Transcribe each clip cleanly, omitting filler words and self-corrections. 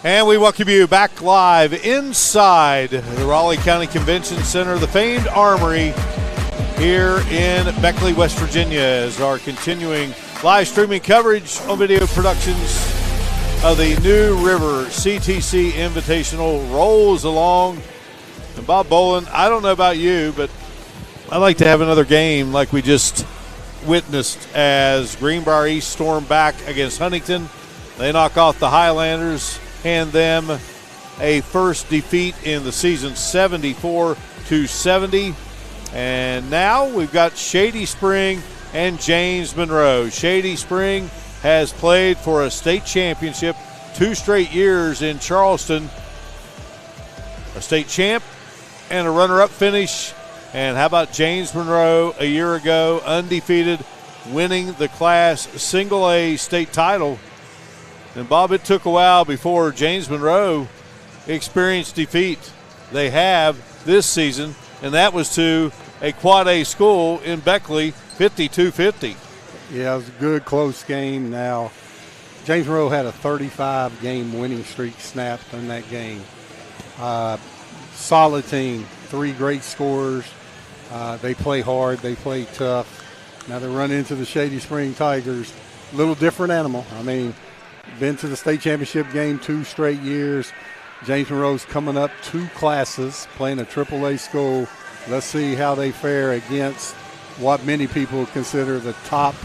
And we welcome you back live inside the Raleigh County Convention Center, the famed Armory here in Beckley, West Virginia, as our continuing live streaming coverage on video productions of the New River CTC Invitational rolls along. And Bob Bolin, I don't know about you, but I'd like to have another game like we just witnessed as Greenbrier East storm back against Huntington. They knock off the Highlanders, hand them a first defeat in the season, 74-70. And now we've got Shady Spring and James Monroe. Shady Spring has played for a state championship 2 straight years in Charleston, a state champ and a runner-up finish. And how about James Monroe a year ago, undefeated, winning the Class Single A state title. And, Bob, it took a while before James Monroe experienced defeat. They have this season, and that was to a Quad A school in Beckley, 52-50. Yeah, it was a good, close game. Now, James Monroe had a 35-game winning streak snapped in that game. Solid team, 3 great scorers. They play hard. They play tough. Now they run into the Shady Spring Tigers. A little different animal. I mean, been to the state championship game 2 straight years. James Monroe's coming up 2 classes, playing a AAA school. Let's see how they fare against what many people consider the top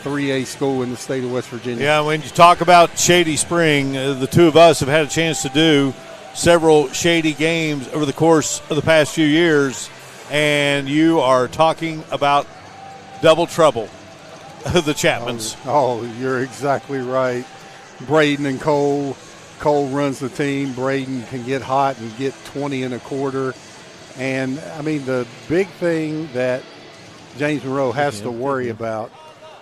3A school in the state of West Virginia. Yeah, when you talk about Shady Spring, the two of us have had a chance to do several Shady games over the course of the past few years, and you are talking about double trouble, the Chapmans. Oh, you're exactly right. Braden and Cole. Cole runs the team. Braden can get hot and get 20 and a quarter. And, I mean, the big thing that James Monroe has to worry about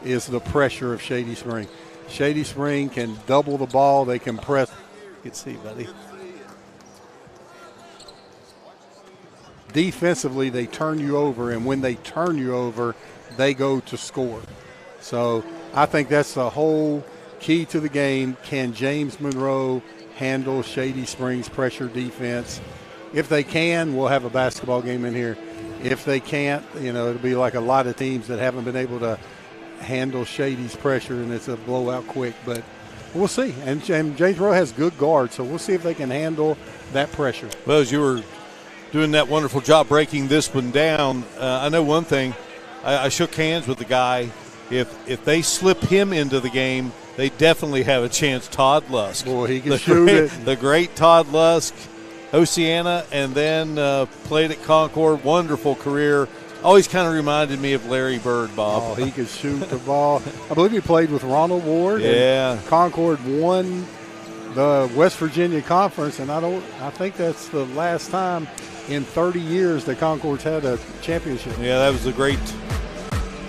is the pressure of Shady Spring. Shady Spring can double the ball. They can press. You can see, buddy. Defensively, they turn you over, and when they turn you over, they go to score. So I think that's the whole key to the game. Can James Monroe handle Shady Springs' pressure defense? If they can, we'll have a basketball game in here. If they can't, it'll be like a lot of teams that haven't been able to handle Shady's pressure, and it's a blowout quick. But we'll see. And James Monroe has good guards, so we'll see if they can handle that pressure. Well, as you were doing that wonderful job breaking this one down, I know one thing. I shook hands with the guy. If they slip him into the game, they definitely have a chance. Todd Lusk. Boy, he can shoot it. The great Todd Lusk, Oceana, and then played at Concord. Wonderful career. Always kind of reminded me of Larry Bird, Bob. Oh, he could shoot the ball. I believe he played with Ronald Ward. Yeah. Concord won the West Virginia Conference, and I think that's the last time in 30 years that Concord's had a championship. Yeah, that was the great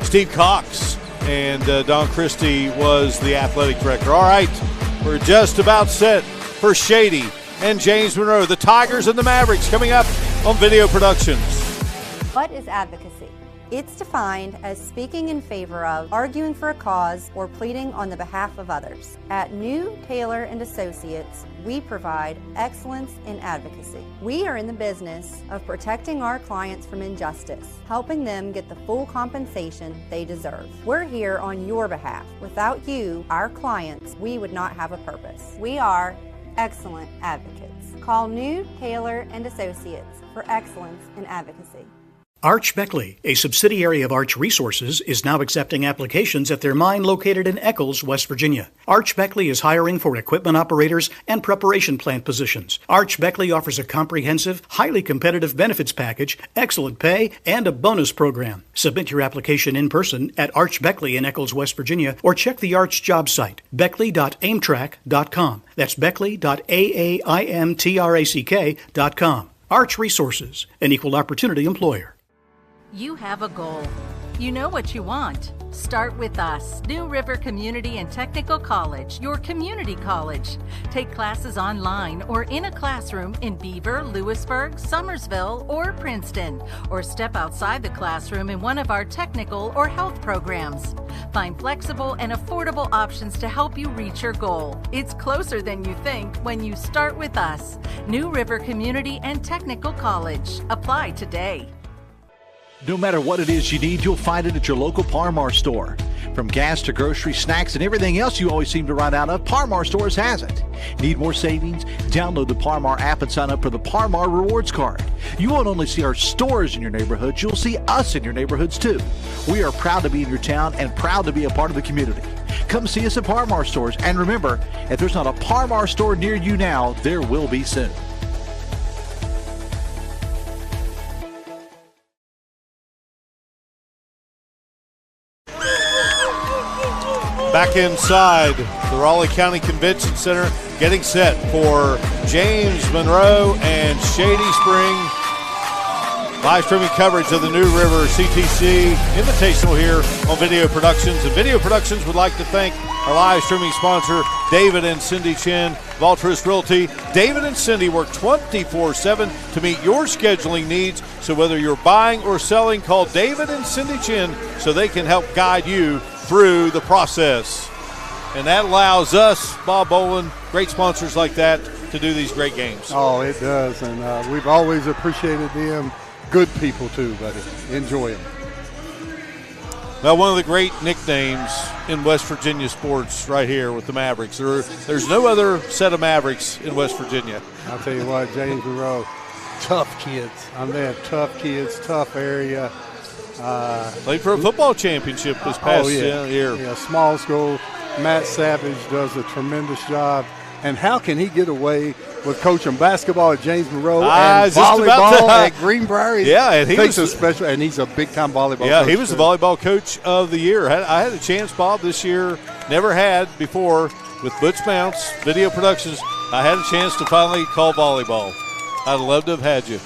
Steve Cox, and Don Christie was the athletic director. All right, we're just about set for Shady and James Monroe, the Tigers and the Mavericks, coming up on Video Productions. What is advocacy? It's defined as speaking in favor of, arguing for a cause, or pleading on the behalf of others. At New Taylor and Associates, we provide excellence in advocacy. We are in the business of protecting our clients from injustice, helping them get the full compensation they deserve. We're here on your behalf. Without you, our clients, we would not have a purpose. We are excellent advocates. Call New Taylor and Associates for excellence in advocacy. Arch Beckley, a subsidiary of Arch Resources, is now accepting applications at their mine located in Eccles, West Virginia. Arch Beckley is hiring for equipment operators and preparation plant positions. Arch Beckley offers a comprehensive, highly competitive benefits package, excellent pay, and a bonus program. Submit your application in person at Arch Beckley in Eccles, West Virginia, or check the Arch job site, beckley.aimtrack.com. That's beckley.aimtrack.com. Arch Resources, an equal opportunity employer. You have a goal. You know what you want. Start with us, New River Community and Technical College, your community college. Take classes online or in a classroom in Beaver, Lewisburg, Summersville, or Princeton, or step outside the classroom in one of our technical or health programs. Find flexible and affordable options to help you reach your goal. It's closer than you think when you start with us. New River Community and Technical College. Apply today. No matter what it is you need, you'll find it at your local Par-Mar store. From gas to groceries, snacks, and everything else you always seem to run out of, Par-Mar stores has it. Need more savings? Download the Par-Mar app and sign up for the Par-Mar Rewards Card. You won't only see our stores in your neighborhoods, you'll see us in your neighborhoods too. We are proud to be in your town and proud to be a part of the community. Come see us at Par-Mar stores, and remember, if there's not a Par-Mar store near you now, there will be soon. Back inside the Raleigh County Convention Center, getting set for James Monroe and Shady Spring. Live streaming coverage of the New River CTC Invitational here on Video Productions. And Video Productions would like to thank our live streaming sponsor, David and Cindy Chin of Altruist Realty. David and Cindy work 24/7 to meet your scheduling needs. So whether you're buying or selling, call David and Cindy Chin so they can help guide you through the process. And that allows us, Bob Boland, great sponsors like that, to do these great games. Oh, it does, and we've always appreciated them. Good people too, buddy. Enjoy them. Well, one of the great nicknames in West Virginia sports right here with the Mavericks. There's no other set of Mavericks in West Virginia. I'll tell you what, James Monroe, tough kids. I mean, they have tough kids, tough area. Played for a football championship this past year. Yeah, small school. Matt Savage does a tremendous job. And how can he get away with coaching basketball at James Monroe and volleyball at Greenbrier? Yeah, and he takes a special, and he's a big-time volleyball coach. Yeah, he was the volleyball coach of the year. I had a chance, Bob, this year, never had before, with Butch Mounts, Video Productions. I had a chance to finally call volleyball. I'd love to have had you.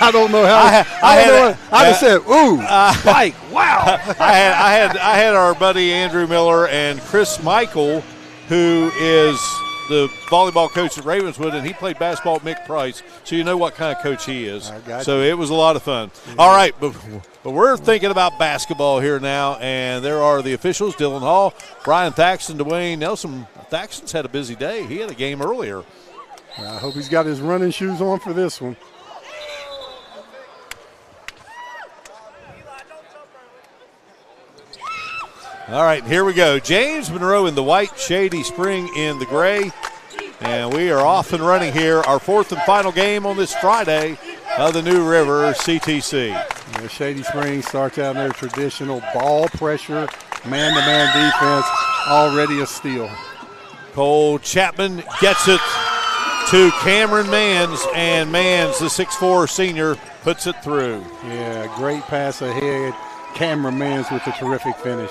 I don't know how. I just said, "Ooh, Spike! Wow!" I had our buddy Andrew Miller and Chris Michael, who is the volleyball coach at Ravenswood, and he played basketball at Mick Price, so you know what kind of coach he is. So it was a lot of fun. Yeah. All right, but we're thinking about basketball here now, and there are the officials: Dylan Hall, Brian Thaxton, Dwayne Nelson. Thaxton's had a busy day. He had a game earlier. I hope he's got his running shoes on for this one. All right, here we go. James Monroe in the white, Shady Spring in the gray. And we are off and running here. Our fourth and final game on this Friday of the New River CTC. Yeah, Shady Spring starts out in their traditional ball pressure, man-to-man defense, already a steal. Cole Chapman gets it to Cameron Mans, and Mans, the 6'4 senior, puts it through. Yeah, great pass ahead. Cameron Mans with a terrific finish.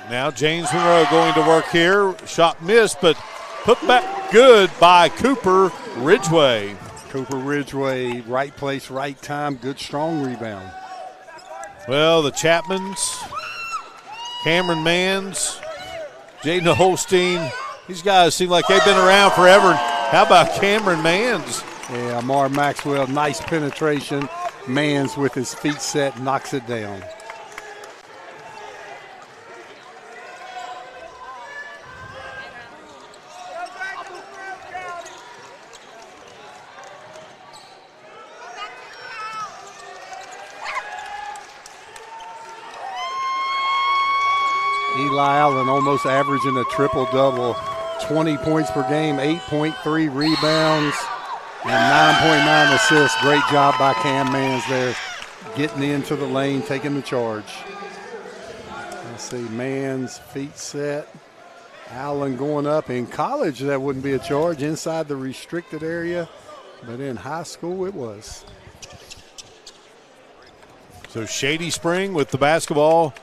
Now James Monroe going to work here. Shot missed, but put back good by Cooper Ridgway. Cooper Ridgway, right place, right time, good strong rebound. Well, the Chapmans, Cameron Mans, Jaden Holstein, these guys seem like they've been around forever. How about Cameron Mans? Yeah, Amar Maxwell, nice penetration. Mans with his feet set, knocks it down. Eli Allen almost averaging a triple-double. 20 points per game, 8.3 rebounds, and 9.9 assists. Great job by Cam Mans there, getting into the lane, taking the charge. Let's see, Mans, feet set. Allen going up. In college, that wouldn't be a charge inside the restricted area, but in high school it was. So Shady Spring with the basketball.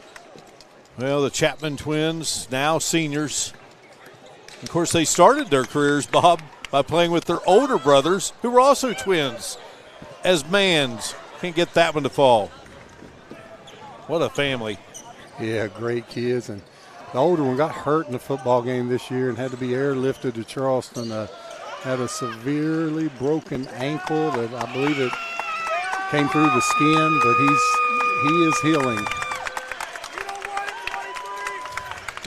Well, the Chapman twins, now seniors. Of course, they started their careers, Bob, by playing with their older brothers, who were also twins, as Mans. Can't get that one to fall. What a family. Yeah, great kids. And the older one got hurt in the football game this year and had to be airlifted to Charleston. Had a severely broken ankle that I believe it came through the skin, but he is healing.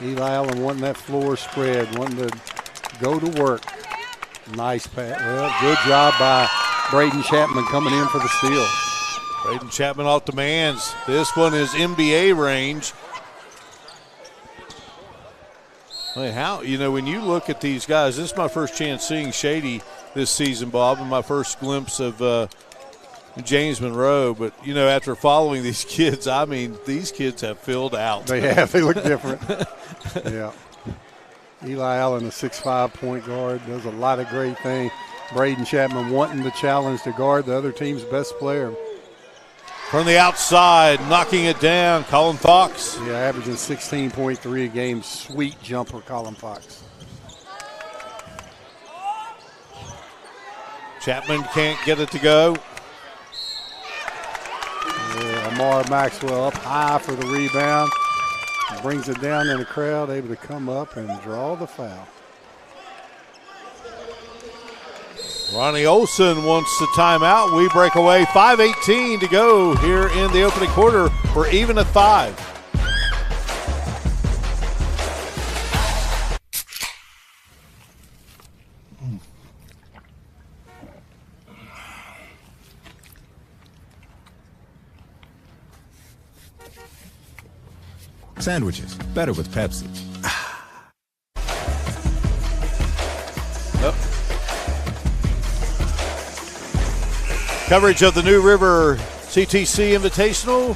Eli Allen wanting that floor spread, wanting to go to work. Nice pass. Well, good job by Braden Chapman coming in for the steal. Braden Chapman off demands. This one is NBA range. How, when you look at these guys, this is my first chance seeing Shady this season, Bob, and my first glimpse of James Monroe. But, after following these kids, these kids have filled out. They have. They look different. Yeah. Eli Allen, a 6'5" point guard, does a lot of great things. Braden Chapman wanting the challenge to guard the other team's best player. From the outside, knocking it down, Colin Fox. Yeah, averaging 16.3 a game. Sweet jumper, Colin Fox. Chapman can't get it to go. Yeah, Amar Maxwell up high for the rebound. Brings it down in the crowd, able to come up and draw the foul. Ronnie Olson wants the timeout. We break away. 5:18 to go here in the opening quarter. We're even at 5. Sandwiches, better with Pepsi. Yep. Coverage of the New River CTC Invitational,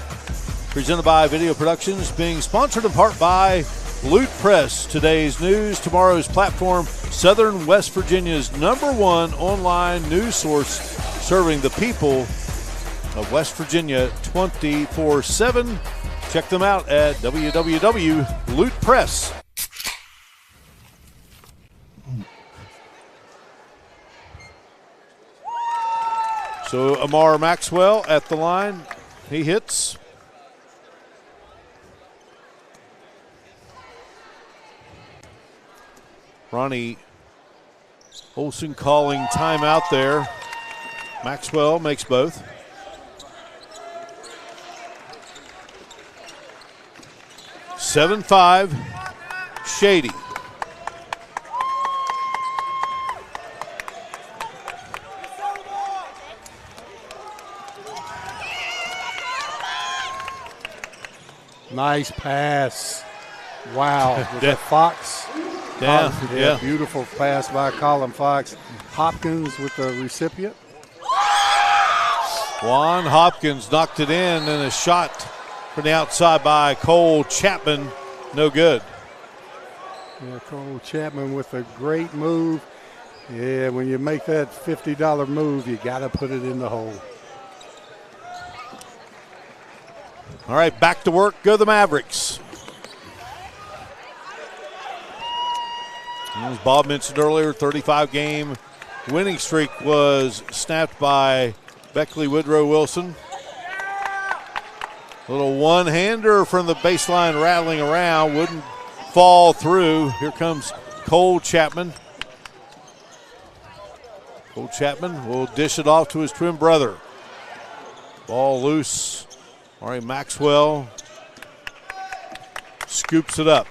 presented by Video Productions, being sponsored in part by Loot Press. Today's news, tomorrow's platform, Southern West Virginia's #1 online news source, serving the people of West Virginia 24/7. Check them out at www.lootpress. So Amar Maxwell at the line. He hits. Ronnie Olson calling timeout there. Maxwell makes both. (7-5) Shady. Nice pass. Wow. Was that Fox? Yeah. Beautiful pass by Colin Fox. Hopkins with the recipient. Juan Hopkins knocked it in, and a shot from the outside by Cole Chapman. No good. Yeah, Cole Chapman with a great move. Yeah, when you make that $50 move, you got to put it in the hole. All right, back to work go the Mavericks. As Bob mentioned earlier, 35-game winning streak was snapped by Beckley Woodrow Wilson. A little one-hander from the baseline rattling around, wouldn't fall through. Here comes Cole Chapman. Cole Chapman will dish it off to his twin brother. Ball loose. All right, Maxwell scoops it up.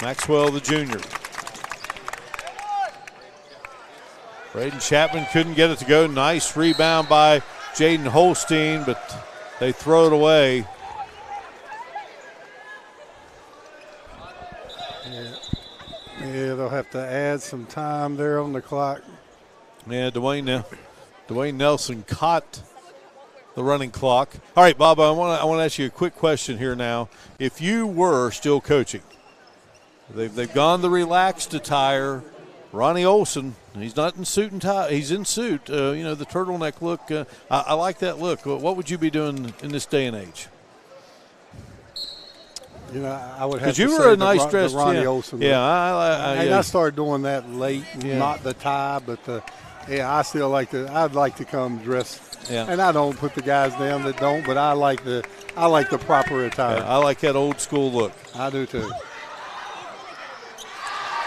Maxwell, the junior. Braden Chapman couldn't get it to go. Nice rebound by Jaden Holstein, but they throw it away. Yeah, they'll have to add some time there on the clock. Yeah, Dwayne Nelson caught the running clock. All right, Bob, I want to ask you a quick question here now. If you were still coaching, they've gone the relaxed attire. Ronnie Olson, he's not in suit and tie. He's in suit. The turtleneck look. I like that look. What would you be doing in this day and age? I would have to you say were a nice dressed Ronnie Olson. Yeah, I started doing that late. Not the tie, but the Yeah, I still like to. I'd like to come dressed, Yeah. and I don't put the guys down that don't, but I like the proper attire. Yeah, I like that old school look. I do too.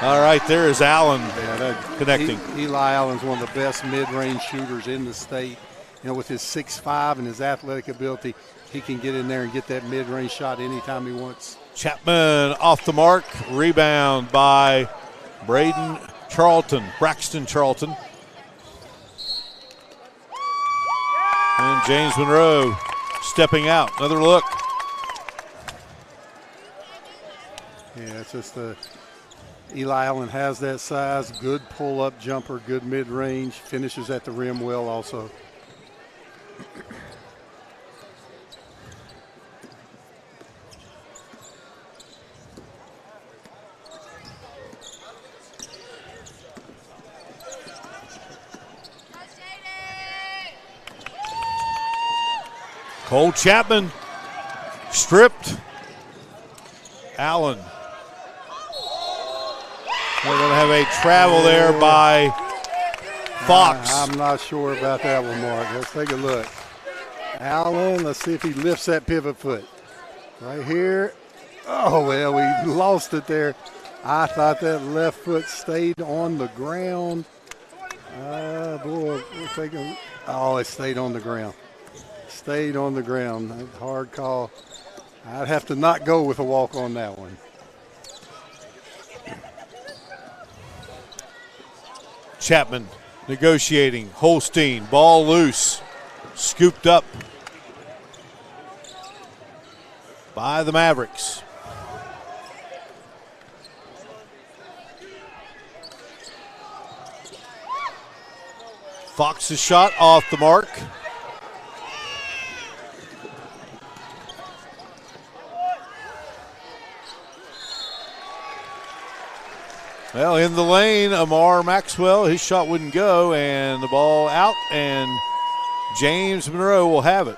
All right, there is Allen connecting. Eli Allen's one of the best mid-range shooters in the state. You know, with his 6'5" and his athletic ability, he can get in there and get that mid-range shot anytime he wants. Chapman off the mark. Rebound by Braxton Charlton. And James Monroe stepping out. Another look. Yeah, it's just Eli Allen has that size, good pull-up jumper, good mid-range, finishes at the rim well also. Cole Chapman stripped. Allen. We're going to have a travel there by Fox. I'm not sure about that one, Mark. Let's take a look. Allen, let's see if he lifts that pivot foot. Right here. Oh, well, we lost it there. I thought that left foot stayed on the ground. Boy, we're taking. Oh, it stayed on the ground. Stayed on the ground. Hard call. I'd have to not go with a walk on that one. Chapman negotiating. Holstein, ball loose. Scooped up by the Mavericks. Fox's shot off the mark. Well, in the lane, Amar Maxwell, his shot wouldn't go, and the ball out, and James Monroe will have it.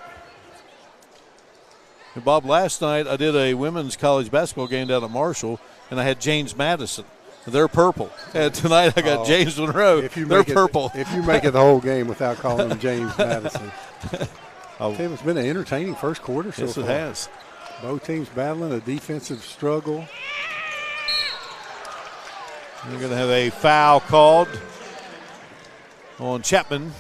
And Bob, last night I did a women's college basketball game down at Marshall, and I had James Madison. They're purple. And tonight I got James Monroe. They're purple. If you make it the whole game without calling him James Madison. It's been an entertaining first quarter so far. Yes, it has. Both teams battling a defensive struggle. We're going to have a foul called on Chapman.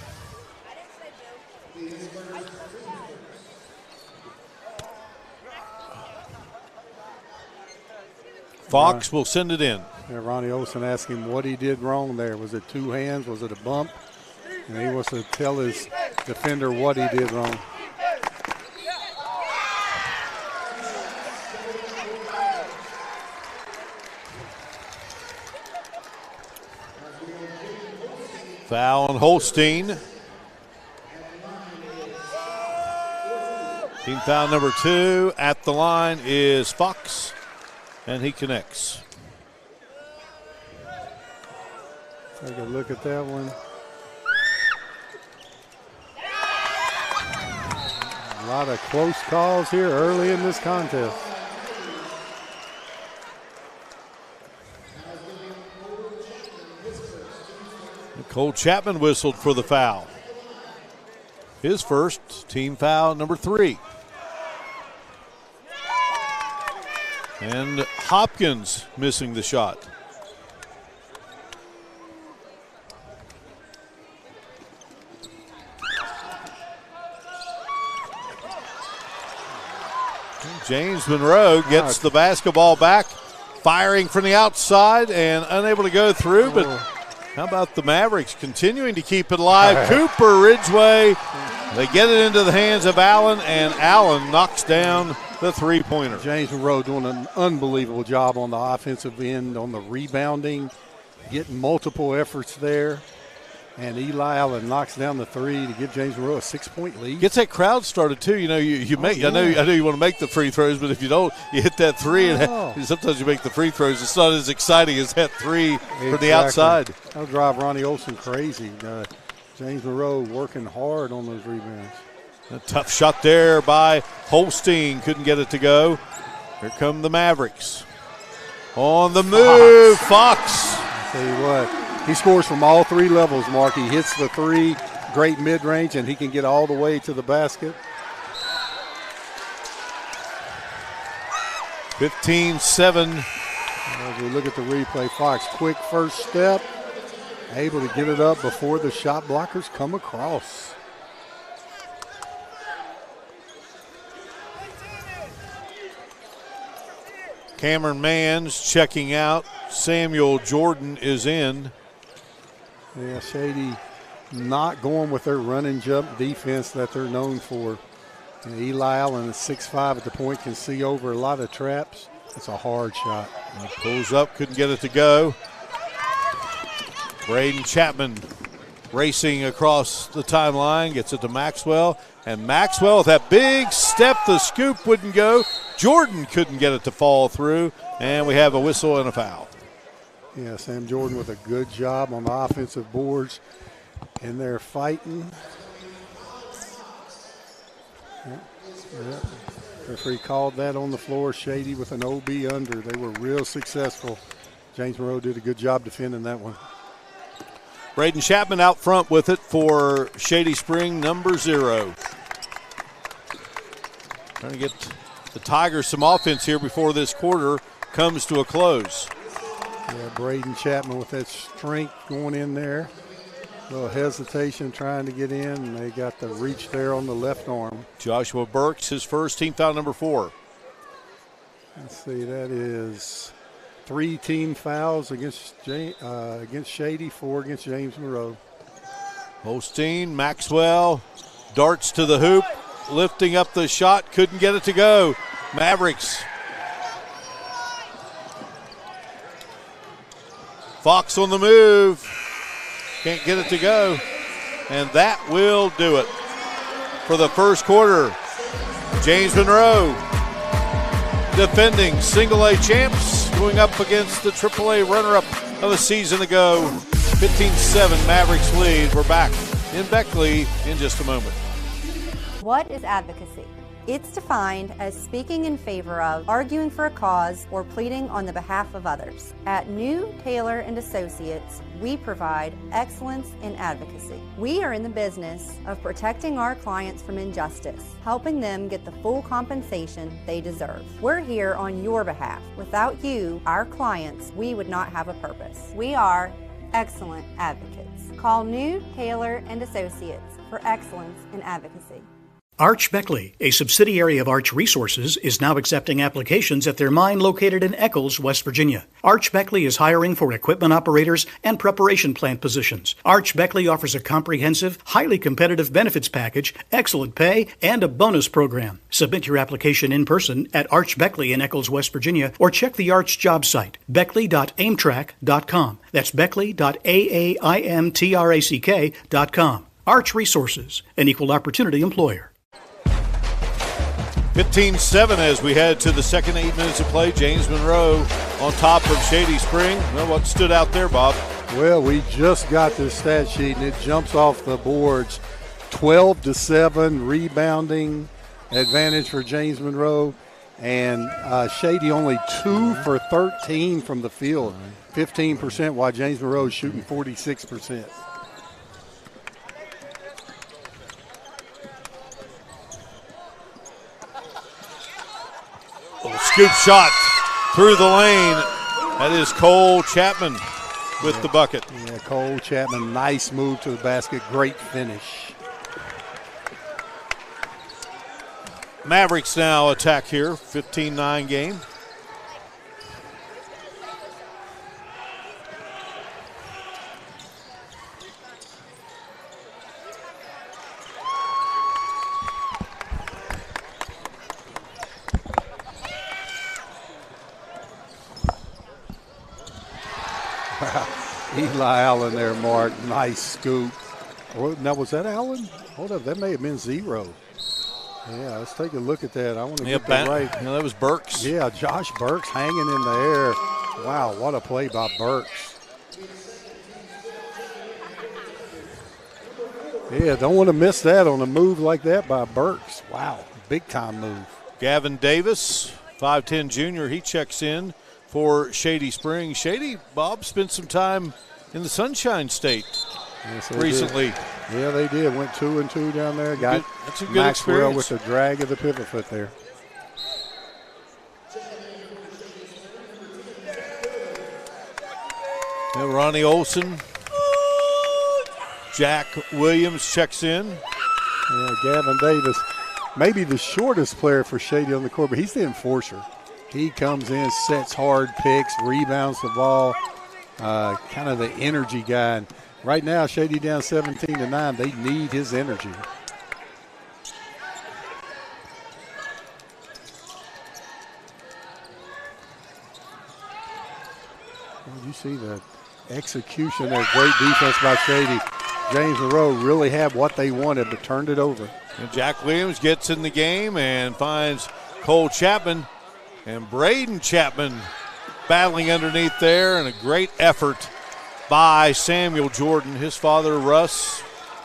Fox will send it in. Yeah, Ronnie Olson asked him what he did wrong there. Was it two hands? Was it a bump? And he wants to tell his defender what he did wrong. Foul on Holstein. Team foul number 2 at the line is Fox, and he connects. Take a look at that one. A lot of close calls here early in this contest. Cole Chapman whistled for the foul. His first, team foul number 3. And Hopkins missing the shot. James Monroe gets the basketball back, firing from the outside and unable to go through, but how about the Mavericks continuing to keep it alive? Cooper Ridgeway, they get it into the hands of Allen, and Allen knocks down the three-pointer. James Monroe doing an unbelievable job on the offensive end, on the rebounding, getting multiple efforts there. And Eli Allen knocks down the three to give James Monroe a 6-point lead. Gets that crowd started too. You know, you make. I know you want to make the free throws, but if you don't, you hit that three, and sometimes you make the free throws. It's not as exciting as that three from the outside. That'll drive Ronnie Olson crazy. James Monroe working hard on those rebounds. A tough shot there by Holstein. Couldn't get it to go. Here come the Mavericks. On the move, Fox. I'll tell you what. He scores from all three levels, Mark. He hits the three, great mid-range, and he can get all the way to the basket. 15-7. As we look at the replay, Fox, quick first step, able to get it up before the shot blockers come across. Cameron Mann's checking out. Samuel Jordan is in. Yeah, Shady not going with their run and jump defense that they're known for. And Eli Allen is 6'5" at the point, can see over a lot of traps. It's a hard shot. Pulls up, couldn't get it to go. Braden Chapman racing across the timeline, gets it to Maxwell. And Maxwell with that big step, the scoop wouldn't go. Jordan couldn't get it to fall through. And we have a whistle and a foul. Yeah, Sam Jordan with a good job on the offensive boards. And they're fighting. Yep. Referee called that on the floor. Shady with an OB under. They were real successful. James Monroe did a good job defending that one. Braden Chapman out front with it for Shady Spring, number 0. Trying to get the Tigers some offense here before this quarter comes to a close. Yeah, Braden Chapman with that strength going in there. A little hesitation trying to get in, and they got the reach there on the left arm. Joshua Burks, his first, team foul number 4. Let's see, that is 3 team fouls against Shady, 4 against James Monroe. Holstein, Maxwell, darts to the hoop, lifting up the shot, couldn't get it to go. Mavericks. Fox on the move. Can't get it to go. And that will do it for the first quarter. James Monroe, defending single-A champs, going up against the AAA runner-up of a season ago. 15-7 Mavericks lead. We're back in Beckley in just a moment. What is advocacy? It's defined as speaking in favor of, arguing for a cause, or pleading on the behalf of others. At New Taylor and Associates, we provide excellence in advocacy. We are in the business of protecting our clients from injustice, helping them get the full compensation they deserve. We're here on your behalf. Without you, our clients, we would not have a purpose. We are excellent advocates. Call New Taylor and Associates for excellence in advocacy. Arch Beckley, a subsidiary of Arch Resources, is now accepting applications at their mine located in Eccles, West Virginia. Arch Beckley is hiring for equipment operators and preparation plant positions. Arch Beckley offers a comprehensive, highly competitive benefits package, excellent pay, and a bonus program. Submit your application in person at Arch Beckley in Eccles, West Virginia, or check the Arch job site, beckley.aimtrack.com. That's beckley.aimtrack.com. Arch Resources, an equal opportunity employer. 15-7 as we head to the second 8 minutes of play. James Monroe on top of Shady Spring. Well, what stood out there, Bob? Well, we just got this stat sheet, and it jumps off the boards. 12-7 rebounding advantage for James Monroe, and Shady only 2 for 13 from the field, 15%, while James Monroe is shooting 46%. Scoop shot through the lane. That is Cole Chapman with the bucket. Yeah, Cole Chapman, nice move to the basket, great finish. Mavericks now attack here, 15-9 game. Eli Allen there, Mark. Nice scoop. Now, was that Allen? Hold up, that may have been 0. Yeah, let's take a look at that. I want to get that right. Yeah, that was Burks. Yeah, Josh Burks hanging in the air. Wow, what a play by Burks. Yeah, don't want to miss that on a move like that by Burks. Wow, big-time move. Gavin Davis, 5'10 junior, he checks in for Shady Spring. Shady, Bob, spent some time in the Sunshine State Yes, recently. Yeah, they did. Went 2-2 down there. Got that's a good Maxwell experience. with the drag of the pivot foot there. And Ronnie Olson. Jack Williams checks in. Yeah, Gavin Davis, maybe the shortest player for Shady on the court, but he's the enforcer. He comes in, sets hard picks, rebounds the ball, kind of the energy guy. And right now, Shady down 17-9. They need his energy. Well, you see the execution there. Great defense by Shady. James Monroe really had what they wanted, but turned it over. And Jack Williams gets in the game and finds Cole Chapman. And Braden Chapman battling underneath there, and a great effort by Samuel Jordan. His father, Russ,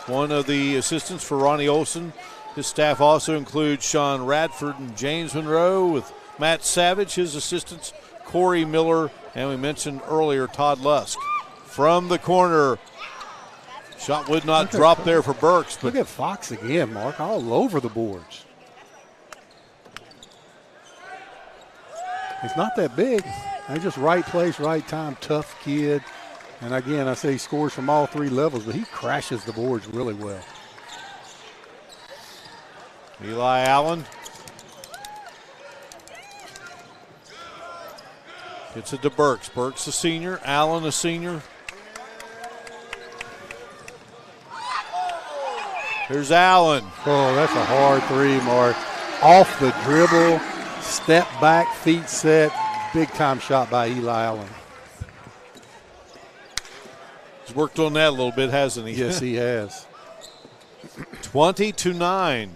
one of the assistants for Ronnie Olson. His staff also includes Sean Radford and James Monroe, with Matt Savage, his assistants, Corey Miller, and we mentioned earlier Todd Lusk. From the corner, shot would not drop there for Burks. But look at Fox again, Mark, all over the boards. He's not that big. He's just right place, right time, tough kid. And again, I say he scores from all three levels, but he crashes the boards really well. Eli Allen gets it to Burks. Burks a senior, Allen a senior. Here's Allen. Oh, that's a hard three, Mark. Off the dribble, step back, feet set. Big time shot by Eli Allen. He's worked on that a little bit, hasn't he? Yes, he has. 20-9.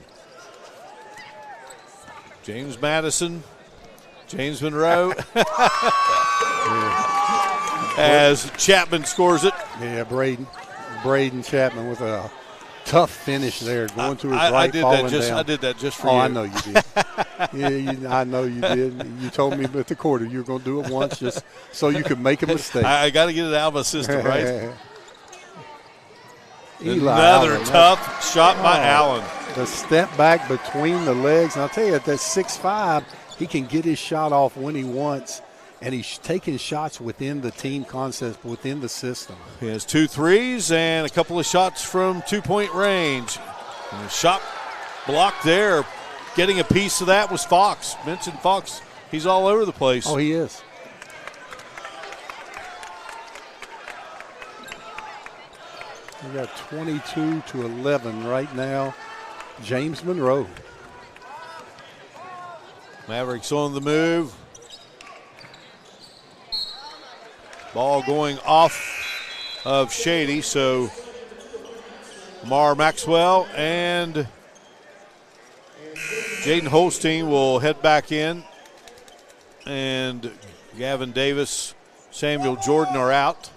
James Madison, James Monroe. As Chapman scores it. Yeah, Braden Chapman with a tough finish there, going to his right, I did that just for you. Oh, I know you did. I know you did. You told me at the quarter you were going to do it once just so you could make a mistake. I got to get it out of my system, right? Another Allen, tough shot by Allen. The step back between the legs. And I'll tell you, at that 6'5", he can get his shot off when he wants, and he's taking shots within the team concept, within the system. He has 2 threes and a couple of shots from two-point range. And the shot blocked there. Getting a piece of that was Fox. Mentioned Fox. He's all over the place. Oh, he is. We got 22-11 right now. James Monroe. Mavericks on the move. Ball going off of Shady, so Mar Maxwell and Jaden Holstein will head back in, and Gavin Davis, Samuel Jordan are out.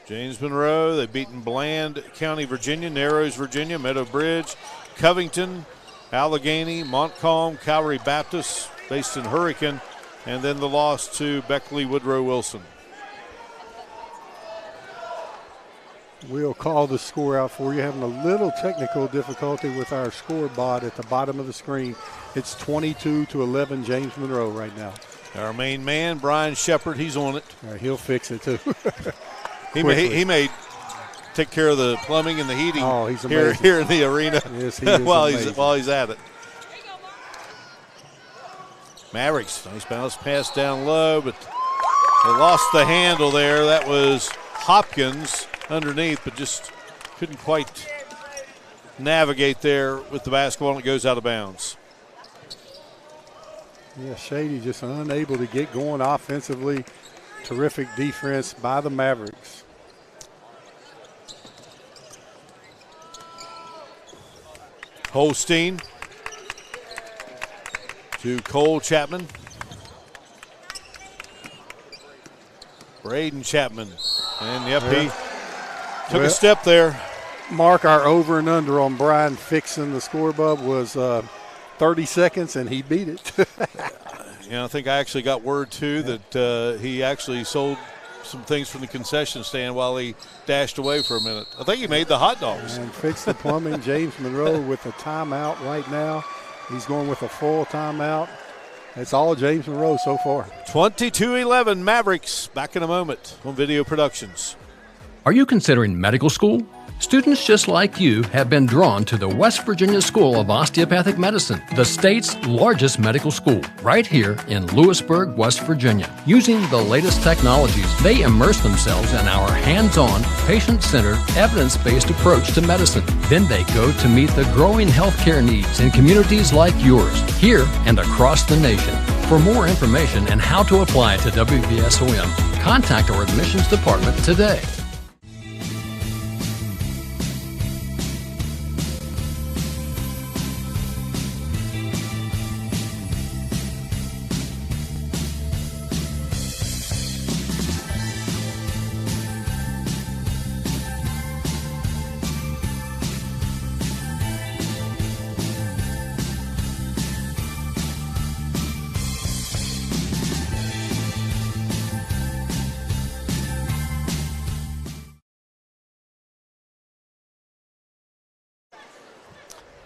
James Monroe, they've beaten Bland County, Virginia, Narrows, Virginia, Meadow Bridge, Covington, Allegheny, Montcalm, Calvary Baptist, based in Hurricane, and then the loss to Beckley Woodrow Wilson. We'll call the score out for you. Having a little technical difficulty with our scoreboard at the bottom of the screen. It's 22-11 James Monroe right now. Our main man, Brian Shepard, he's on it. All right, he'll fix it too. He may take care of the plumbing and the heating he's amazing. here in the arena. Yes, he is while he's at it. Mavericks, nice bounce pass down low, but they lost the handle there. That was Hopkins underneath, but just couldn't quite navigate there with the basketball, and it goes out of bounds. Yeah, Shady just unable to get going offensively. Terrific defense by the Mavericks. Holstein to Cole Chapman. Braden Chapman. And he took a step there. Mark, our over and under on Brian fixing the scoreboard was 30 seconds, and he beat it. I think I actually got word, too, that he actually sold some things from the concession stand while he dashed away for a minute. I think he made the hot dogs. And fix the plumbing. James Monroe with a timeout right now. He's going with a full timeout. It's all James Monroe so far. 22-11 Mavericks. Back in a moment on Video Productions. Are you considering medical school? Students just like you have been drawn to the West Virginia School of Osteopathic Medicine, the state's largest medical school, right here in Lewisburg, West Virginia. Using the latest technologies, they immerse themselves in our hands-on, patient-centered, evidence-based approach to medicine. Then they go to meet the growing healthcare needs in communities like yours, here and across the nation. For more information and how to apply to WVSOM, contact our admissions department today.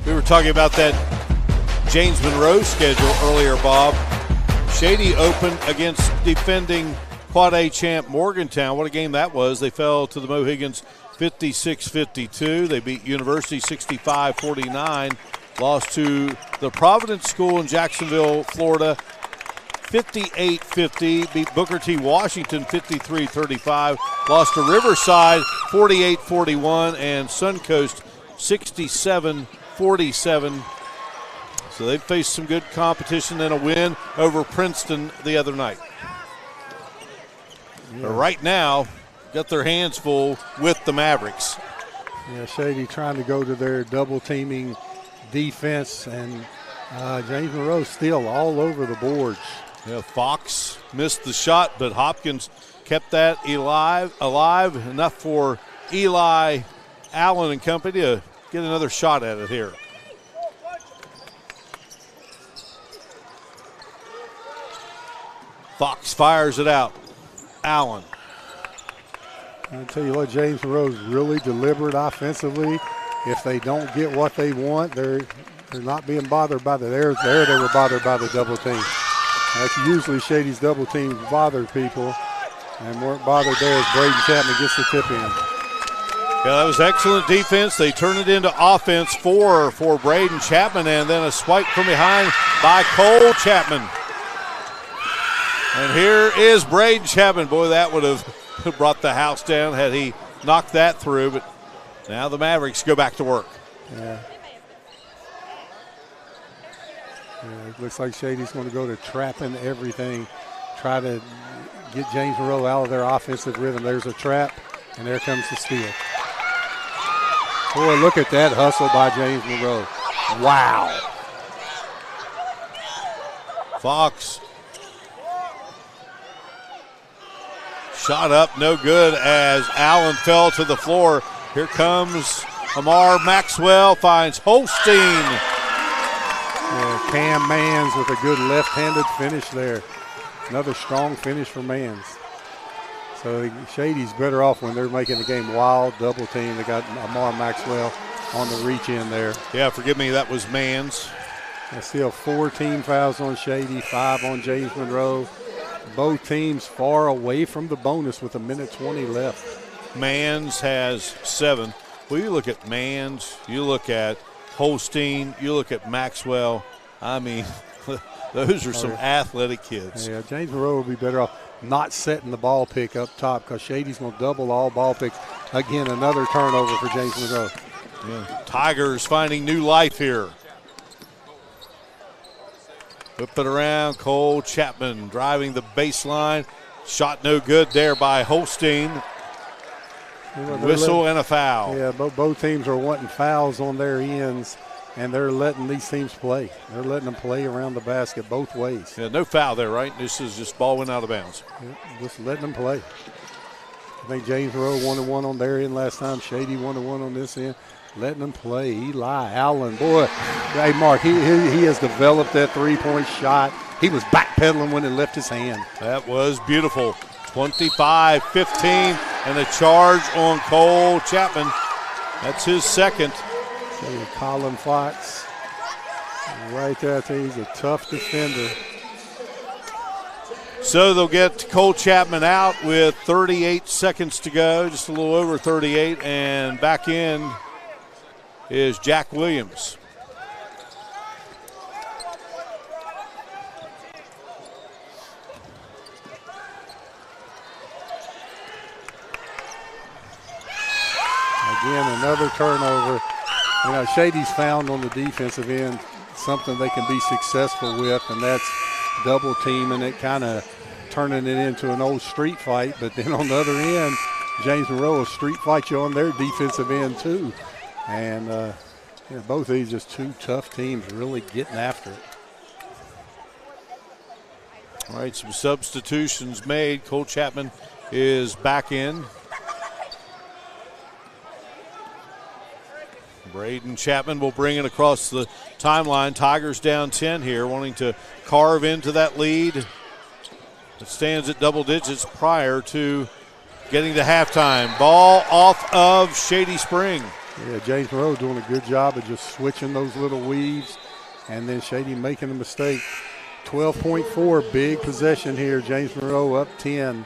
We were talking about that James Monroe schedule earlier, Bob. Shady opened against defending Quad A champ Morgantown. What a game that was. They fell to the Mohegans 56-52. They beat University 65-49. Lost to the Providence School in Jacksonville, Florida 58-50. Beat Booker T. Washington 53-35. Lost to Riverside 48-41 and Suncoast 67-47. So they've faced some good competition and a win over Princeton the other night. Yeah. But right now, got their hands full with the Mavericks. Yeah, Shady trying to go to their double teaming defense, and James Monroe still all over the boards. Yeah, Fox missed the shot, but Hopkins kept that alive enough for Eli Allen and company to get another shot at it here. Fox fires it out. Allen. I'll tell you what, James Monroe's really deliberate offensively. If they don't get what they want, they're not being bothered by the there they were bothered by the double team. That's usually Shady's double team bothered people, and weren't bothered there as Braden Chapman gets the tip in. Yeah, that was excellent defense. They turn it into offense for Braden Chapman, and then a swipe from behind by Cole Chapman. And here is Braden Chapman. Boy, that would have brought the house down had he knocked that through, but now the Mavericks go back to work. Yeah, it looks like Shady's going to go to trapping everything, try to get James Monroe out of their offensive rhythm. There's a trap, and there comes the steal. Boy, look at that hustle by James Monroe. Wow. Fox. Shot up, no good as Allen fell to the floor. Here comes Amar Maxwell, finds Holstein. Yeah, Cam Mans with a good left-handed finish there. Another strong finish for Mans. So Shady's better off when they're making the game wild, double team. They got Amar Maxwell on the reach in there. Yeah, forgive me, that was Mans. And still 4 team fouls on Shady, 5 on James Monroe. Both teams far away from the bonus with 1:20 left. Mans has 7. Well, you look at Mans, you look at Holstein, you look at Maxwell. I mean, those are some athletic kids. Yeah, James Monroe will be better off not setting the ball pick up top because Shady's going to double all ball picks. Again, another turnover for James Monroe. Yeah. Tigers finding new life here. Whip it around, Cole Chapman driving the baseline. Shot no good there by Holstein. Whistle and a foul. Yeah, both teams are wanting fouls on their ends, and they're letting these teams play. They're letting them play around the basket both ways. Yeah, no foul there, right? This is just ball went out of bounds. Yeah, just letting them play. I think James Monroe 1-1 on their end last time. Shady 1-1 on this end. letting them play. Eli Allen, boy, hey, Mark, he has developed that three-point shot. He was backpedaling when it left his hand. That was beautiful. 25-15, and a charge on Cole Chapman. That's his second. So Colin Fox, right there, I think he's a tough defender. So they'll get Cole Chapman out with 38 seconds to go, just a little over 38, and back in is Jack Williams. Again, another turnover. You know, Shady's found on the defensive end something they can be successful with, and that's double teaming it, kind of turning it into an old street fight. But then on the other end, James Monroe will street fight you on their defensive end too. And you know, both of these just two tough teams really getting after it. All right, some substitutions made. Cole Chapman is back in. Braden Chapman will bring it across the timeline. Tigers down 10 here, wanting to carve into that lead. It stands at double digits prior to getting to halftime. Ball off of Shady Spring. Yeah, James Monroe doing a good job of just switching those little weaves, and then Shady making a mistake. 12.4, big possession here. James Monroe up 10.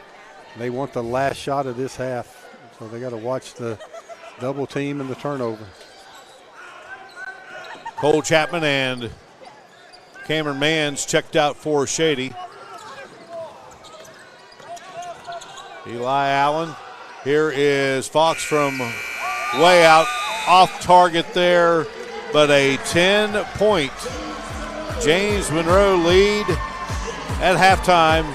They want the last shot of this half, so they got to watch the double team and the turnover. Cole Chapman and Cameron Manns checked out for Shady. Eli Allen. Here is Fox from way out, off target there, but a 10-point James Monroe lead at halftime,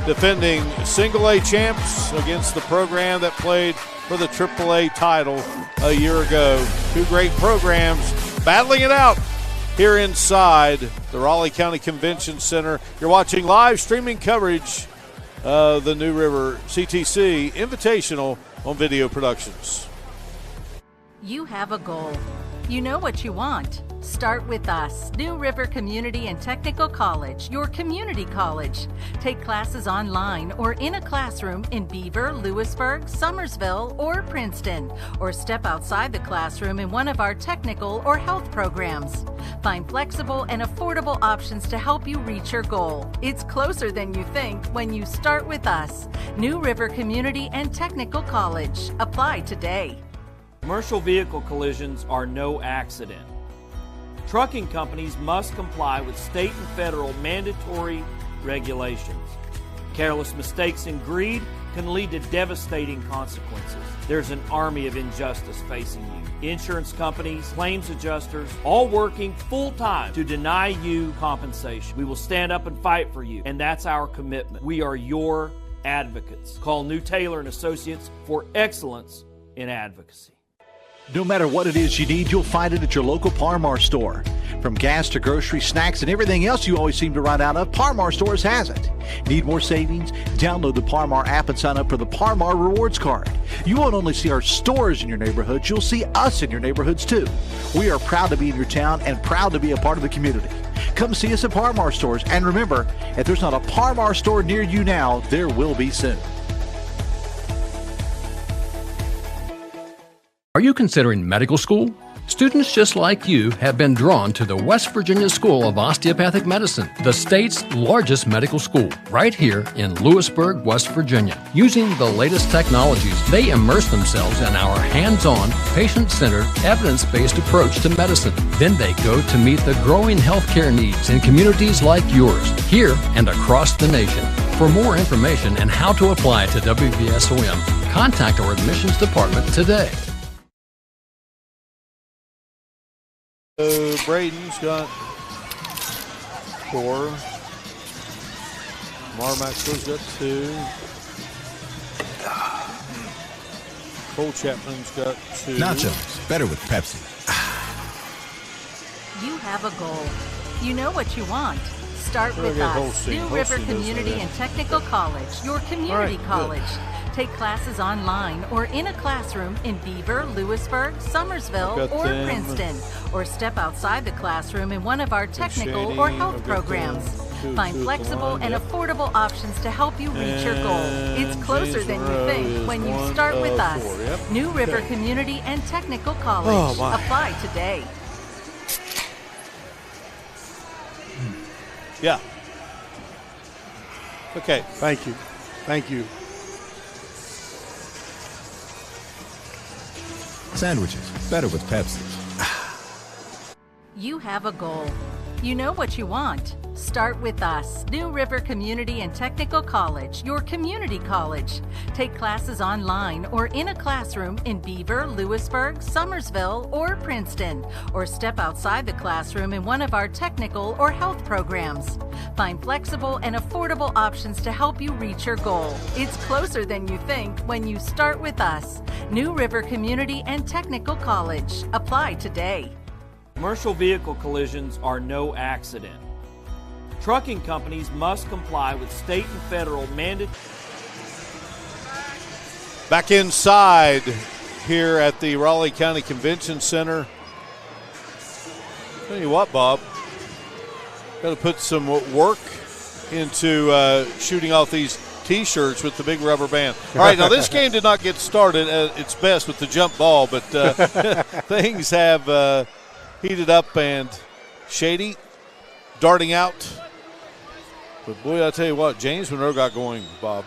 defending single-A champs against the program that played for the AAA title a year ago. Two great programs battling it out here inside the Raleigh County Convention Center. You're watching live streaming coverage of the New River CTC Invitational on Video Productions. You have a goal. You know what you want. Start with us, New River Community and Technical College, your community college. Take classes online or in a classroom in Beaver, Lewisburg, Summersville, or Princeton, or step outside the classroom in one of our technical or health programs. Find flexible and affordable options to help you reach your goal. It's closer than you think when you start with us, New River Community and Technical College. Apply today. Commercial vehicle collisions are no accident. Trucking companies must comply with state and federal mandatory regulations. Careless mistakes and greed can lead to devastating consequences. There's an army of injustice facing you. Insurance companies, claims adjusters, all working full-time to deny you compensation. We will stand up and fight for you, and that's our commitment. We are your advocates. Call New Taylor and Associates for excellence in advocacy. No matter what it is you need, you'll find it at your local Par-Mar store. From gas to grocery, snacks, and everything else you always seem to run out of, Par-Mar stores has it. Need more savings? Download the Par-Mar app and sign up for the Par-Mar Rewards Card. You won't only see our stores in your neighborhoods, you'll see us in your neighborhoods too. We are proud to be in your town and proud to be a part of the community. Come see us at Par-Mar stores, and remember, if there's not a Par-Mar store near you now, there will be soon. Are you considering medical school? Students just like you have been drawn to the West Virginia School of Osteopathic Medicine, the state's largest medical school, right here in Lewisburg, West Virginia. Using the latest technologies, they immerse themselves in our hands-on, patient-centered, evidence-based approach to medicine. Then they go to meet the growing healthcare needs in communities like yours, here and across the nation. For more information and how to apply to WVSOM, contact our admissions department today. So Braden's got 4. Maxwell's got 2. Cole Chapman's got 2. Nachos, better with Pepsi. You have a goal. You know what you want. Start with us, New River Community and Technical College, your community college. Take classes online or in a classroom in Beaver, Lewisburg, Summersville, or Princeton. Or step outside the classroom in one of our technical Shady, or health I've got programs. them. Find flexible and affordable options to help you reach your goal. It's closer than you think when you start with us. 4. Yep. New River Community and Technical College. Apply today. Yeah. Okay. Thank you. Thank you. Sandwiches, better with Pepsi. You have a goal. You know what you want. Start with us. New River Community and Technical College, your community college. Take classes online or in a classroom in Beaver, Lewisburg, Summersville, or Princeton. Or step outside the classroom in one of our technical or health programs. Find flexible and affordable options to help you reach your goal. It's closer than you think when you start with us. New River Community and Technical College. Apply today. Commercial vehicle collisions are no accident. Trucking companies must comply with state and federal mandates. Back inside here at the Raleigh County Convention Center. Tell you what, Bob, got to put some work into shooting off these T-shirts with the big rubber band. All right, now this game did not get started at its best with the jump ball, but things have heated up, and Shady darting out. But, boy, I'll tell you what, James Monroe got going, Bob.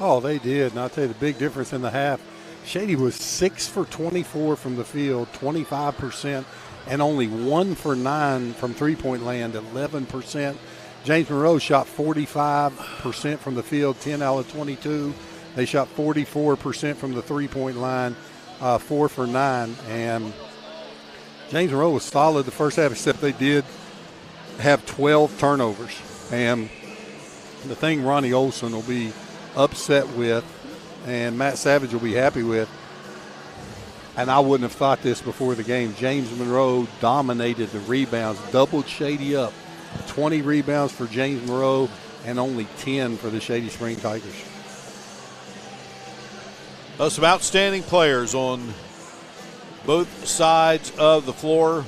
Oh, they did. And I'll tell you the big difference in the half. Shady was 6 for 24 from the field, 25%, and only 1 for 9 from three-point land, 11%. James Monroe shot 45% from the field, 10 out of 22. They shot 44% from the three-point line, 4 for 9. And James Monroe was solid the first half, except they did have 12 turnovers. And the thing Ronnie Olson will be upset with and Matt Savage will be happy with, and I wouldn't have thought this before the game, James Monroe dominated the rebounds, doubled Shady up. 20 rebounds for James Monroe and only 10 for the Shady Spring Tigers. Some outstanding players on both sides of the floor,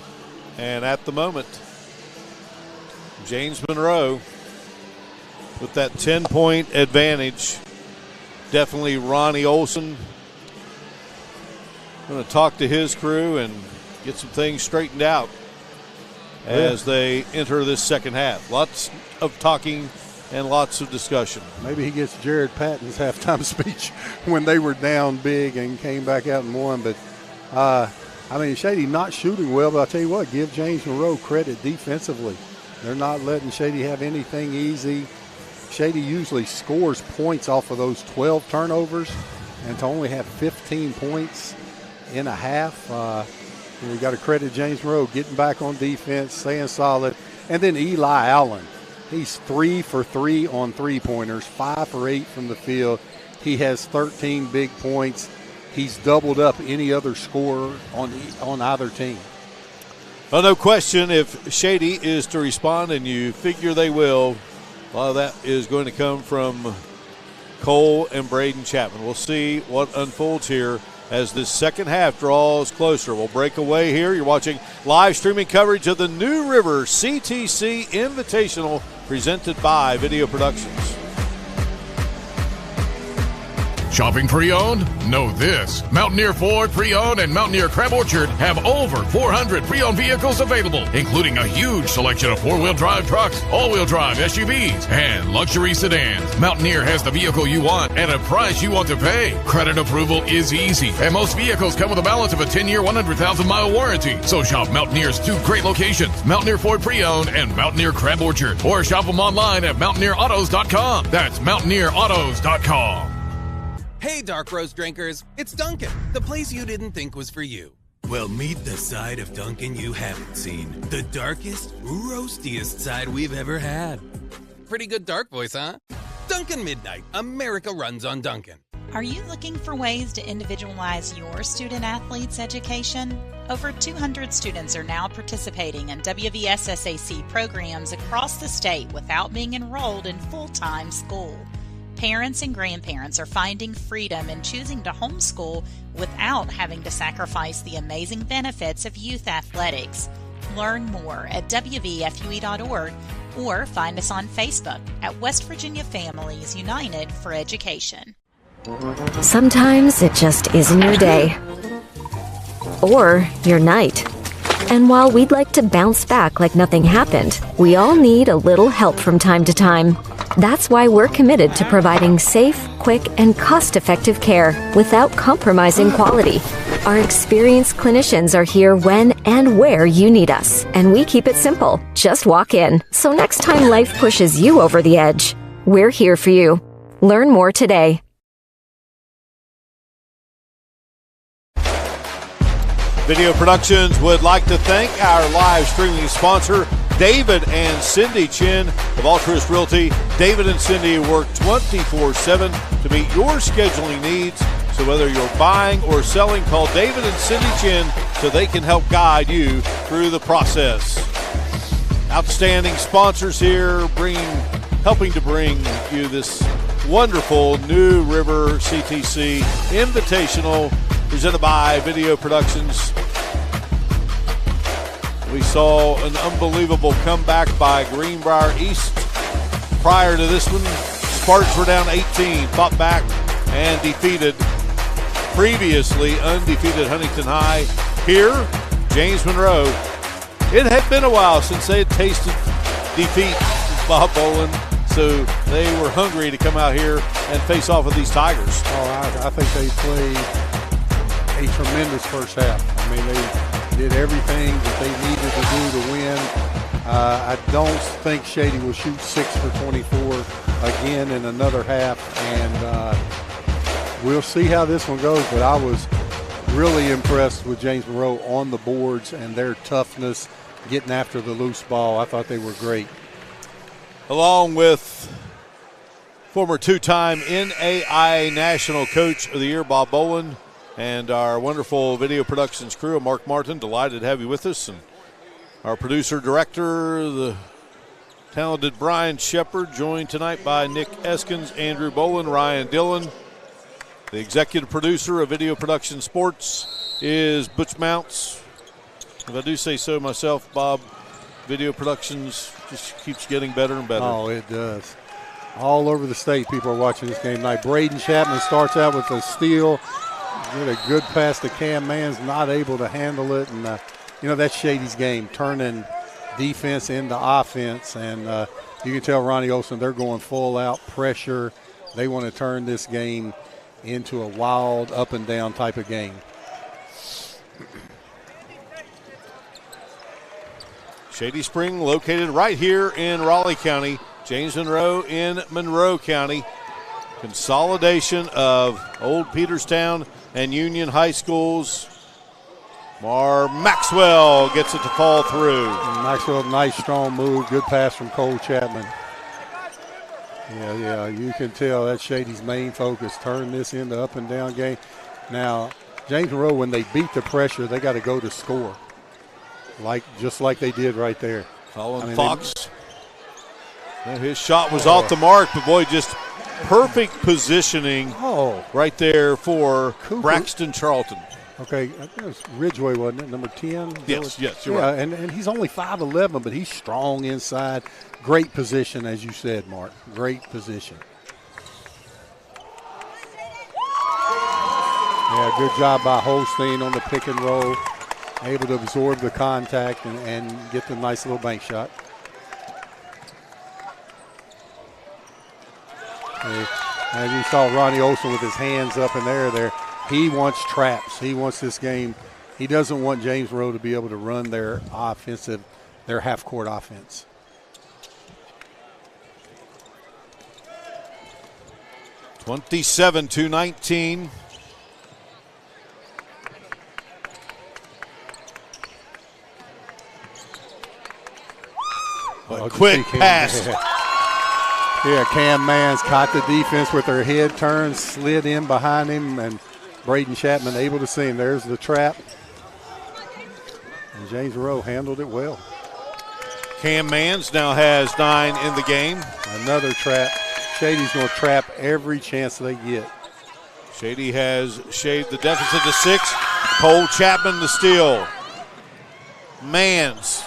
and at the moment, James Monroe with that 10-point advantage. Definitely Ronnie Olson going to talk to his crew and get some things straightened out as they enter this second half. Lots of talking and lots of discussion. Maybe he gets Jared Patton's halftime speech when they were down big and came back out and won. But, I mean, Shady not shooting well, but I'll tell you what, give James Monroe credit defensively. They're not letting Shady have anything easy. Shady usually scores points off of those 12 turnovers, and to only have 15 points in a half, you got to credit James Monroe getting back on defense, staying solid. And then Eli Allen, he's 3 for 3 on three-pointers, 5 for 8 from the field. He has 13 big points. He's doubled up any other scorer on either team. Well, no question, if Shady is to respond, and you figure they will, a lot of that is going to come from Cole and Braden Chapman. We'll see what unfolds here as this second half draws closer. We'll break away here. You're watching live streaming coverage of the New River CTC Invitational presented by Video Productions. Shopping pre-owned? Know this. Mountaineer Ford Pre-Owned and Mountaineer Crab Orchard have over 400 pre-owned vehicles available, including a huge selection of four-wheel drive trucks, all-wheel drive SUVs, and luxury sedans. Mountaineer has the vehicle you want at a price you want to pay. Credit approval is easy, and most vehicles come with a balance of a 10-year, 100,000-mile warranty. So shop Mountaineer's two great locations, Mountaineer Ford Pre-Owned and Mountaineer Crab Orchard, or shop them online at MountaineerAutos.com. That's MountaineerAutos.com. Hey, Dark Roast drinkers, it's Dunkin', the place you didn't think was for you. Well, meet the side of Dunkin' you haven't seen. The darkest, roastiest side we've ever had. Pretty good dark voice, huh? Dunkin' Midnight, America runs on Dunkin'. Are you looking for ways to individualize your student-athlete's education? Over 200 students are now participating in WVSSAC programs across the state without being enrolled in full-time school. Parents and grandparents are finding freedom in choosing to homeschool without having to sacrifice the amazing benefits of youth athletics. Learn more at wvfue.org or find us on Facebook at West Virginia Families United for Education. Sometimes it just isn't your day. Or your night. And while we'd like to bounce back like nothing happened, we all need a little help from time to time. That's why we're committed to providing safe, quick, and cost-effective care without compromising quality. Our experienced clinicians are here when and where you need us, and we keep it simple. Just walk in. So next time life pushes you over the edge, we're here for you. Learn more today. Video Productions would like to thank our live streaming sponsor, David and Cindy Chin of Altruist Realty. David and Cindy work 24/7 to meet your scheduling needs. So whether you're buying or selling, call David and Cindy Chin so they can help guide you through the process. Outstanding sponsors here, helping to bring you this wonderful New River CTC Invitational presented by Video Productions. We saw an unbelievable comeback by Greenbrier East. Prior to this one, Spartans were down 18, fought back and defeated previously undefeated Huntington High. Here, James Monroe. It had been a while since they had tasted defeat with Bob Boland, so they were hungry to come out here and face off with these Tigers. I think they played a tremendous first half. I mean, they did everything that they needed to do to win. I don't think Shady will shoot 6 for 24 again in another half, and we'll see how this one goes. But I was really impressed with James Monroe on the boards and their toughness, getting after the loose ball. I thought they were great. Along with former two-time NAIA National Coach of the Year, Bob Boland, and our wonderful Video Productions crew, Mark Martin, delighted to have you with us. And our producer-director, the talented Brian Shepard, joined tonight by Nick Eskins, Andrew Boland, Ryan Dillon. The executive producer of Video Production Sports is Butch Mounts. If I do say so myself, Bob, Video Productions just keeps getting better and better. Oh, it does. All over the state, people are watching this game tonight. Braden Chapman starts out with a steal. Get a good pass to Cam Mann's, not able to handle it. And, that's Shady's game, turning defense into offense. And you can tell Ronnie Olson, they're going full out pressure. They want to turn this game into a wild up and down type of game. Shady Spring located right here in Raleigh County. James Monroe in Monroe County. Consolidation of Old Peterstown and Union High Schools. Maxwell gets it to fall through. And Maxwell, nice strong move. Good pass from Cole Chapman. Yeah, you can tell that's Shady's main focus. Turn this into up and down game. Now, James Monroe, when they beat the pressure, they got to go to score. Just like they did right there. Colin Fox. His shot was off the mark, but boy, just perfect positioning right there for Cooper. Braxton Charlton. Okay, I think it was Ridgeway, wasn't it? Number 10? Yes, you're right. And he's only 5'11", but he's strong inside. Great position, as you said, Mark. Great position. Yeah, good job by Holstein on the pick and roll. Able to absorb the contact and get the nice little bank shot. As you saw Ronnie Olson with his hands up in the air there, he wants traps. He wants this game. He doesn't want James Monroe to be able to run their half-court offense. (27-19). A quick pass. Yeah, Cam Mann's caught the defense with her head turned, slid in behind him, and Braden Chapman able to see him. There's the trap. And James Monroe handled it well. Cam Mann's now has 9 in the game. Another trap. Shady's going to trap every chance they get. Shady has shaved the deficit to 6. Cole Chapman the steal. Mans.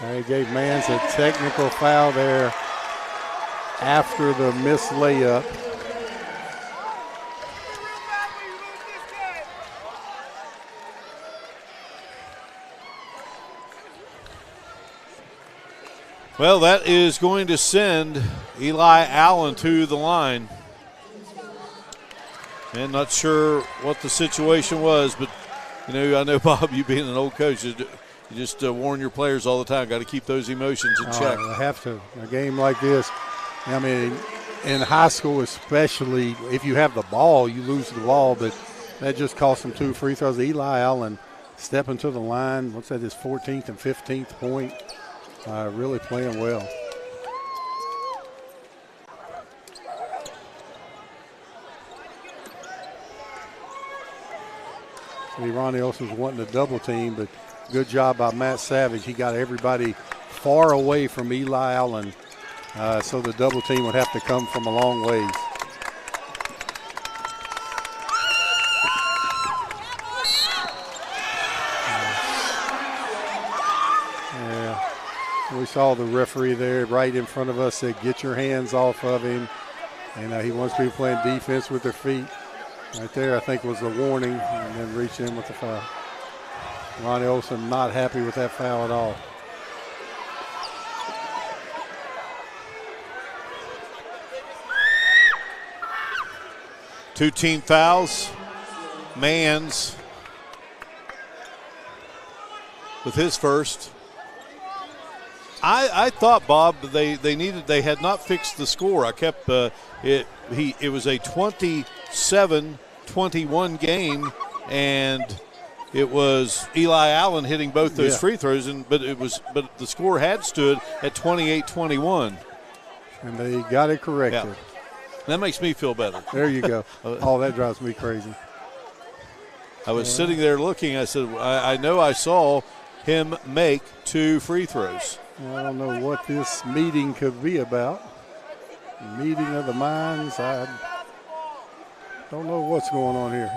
They gave Mans a technical foul there after the missed layup. Well, that is going to send Eli Allen to the line. And not sure what the situation was, but, I know, Bob, you being an old coach, you just warn your players all the time. Got to keep those emotions in check. I have to. A game like this, I mean, in high school especially, if you have the ball, you lose the ball, but that just cost them 2 free throws. Eli Allen stepping to the line. What's that, his 14th and 15th point? Really playing well. See, Ronnie Olsen's wanting to double team, but good job by Matt Savage. He got everybody far away from Eli Allen, so the double team would have to come from a long ways. We saw the referee there right in front of us said, get your hands off of him. And he wants people playing defense with their feet. Right there, I think, was the warning, and then reached in with the foul. Ronnie Olsen not happy with that foul at all. Two team fouls. Mans with his first. I thought, Bob, they had not fixed the score. I kept it was a 27-21 game, and it was Eli Allen hitting both those free throws, but the score had stood at 28-21. And they got it corrected. Yeah. That makes me feel better. There you go. Oh, that drives me crazy. I was sitting there looking. I said, I know I saw him make 2 free throws. I don't know what this meeting could be about. Meeting of the minds. I don't know what's going on here.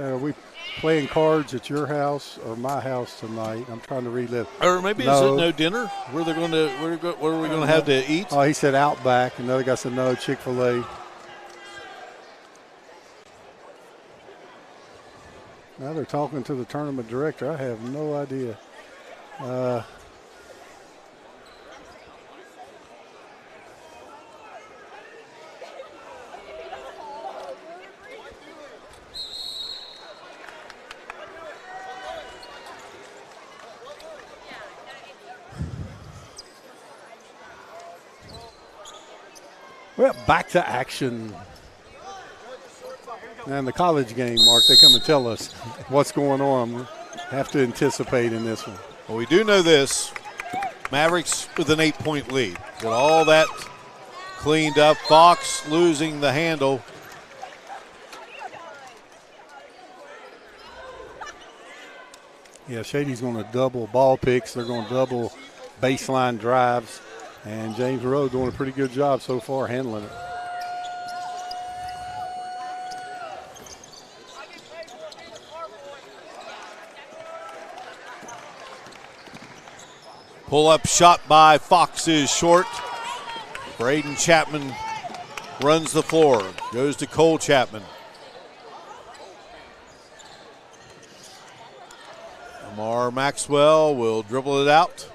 Are we playing cards at your house or my house tonight? I'm trying to relive. Or maybe is it no dinner? What are we going to have to eat? Oh, he said Outback. Another guy said no, Chick-fil-A. Now they're talking to the tournament director. I have no idea. Well, back to action. And the college game, Mark, they come and tell us what's going on. We have to anticipate in this one. Well, we do know this. Mavericks with an 8-point lead. Got all that cleaned up. Fox losing the handle. Yeah, Shady's going to double ball picks. They're going to double baseline drives. And James Monroe doing a pretty good job so far handling it. Pull-up shot by Fox is short. Braden Chapman runs the floor. Goes to Cole Chapman. Lamar Maxwell will dribble it out.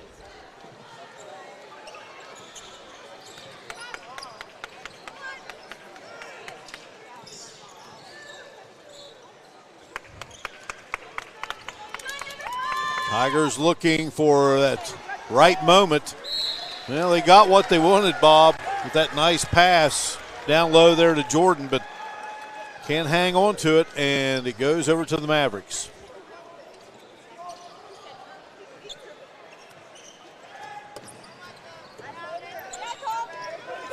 Tigers looking for that right moment. Well, they got what they wanted, Bob, with that nice pass down low there to Jordan, but can't hang on to it, and it goes over to the Mavericks.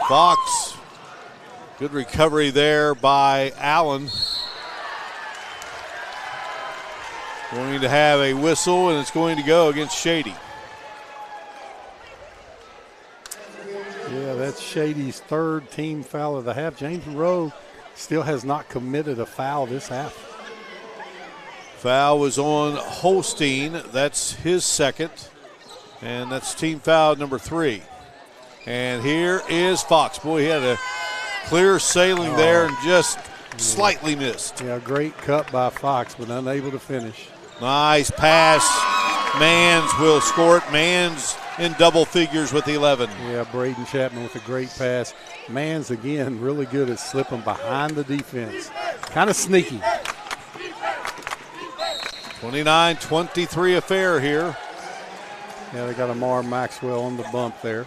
Fox, good recovery there by Allen. Going to have a whistle, and it's going to go against Shady. that's Shady's third team foul of the half. James Monroe still has not committed a foul this half. Foul was on Holstein. That's his second. And that's team foul number 3. And here is Fox. Boy, he had a clear sailing there and just slightly missed. Yeah, great cut by Fox, but unable to finish. Nice pass. Mans will score it. Mans in double figures with 11. Yeah, Braden Chapman with a great pass. Mans, again, really good at slipping behind the defense. Kind of sneaky. 29-23 affair here. Yeah, they got Amar Maxwell on the bump there.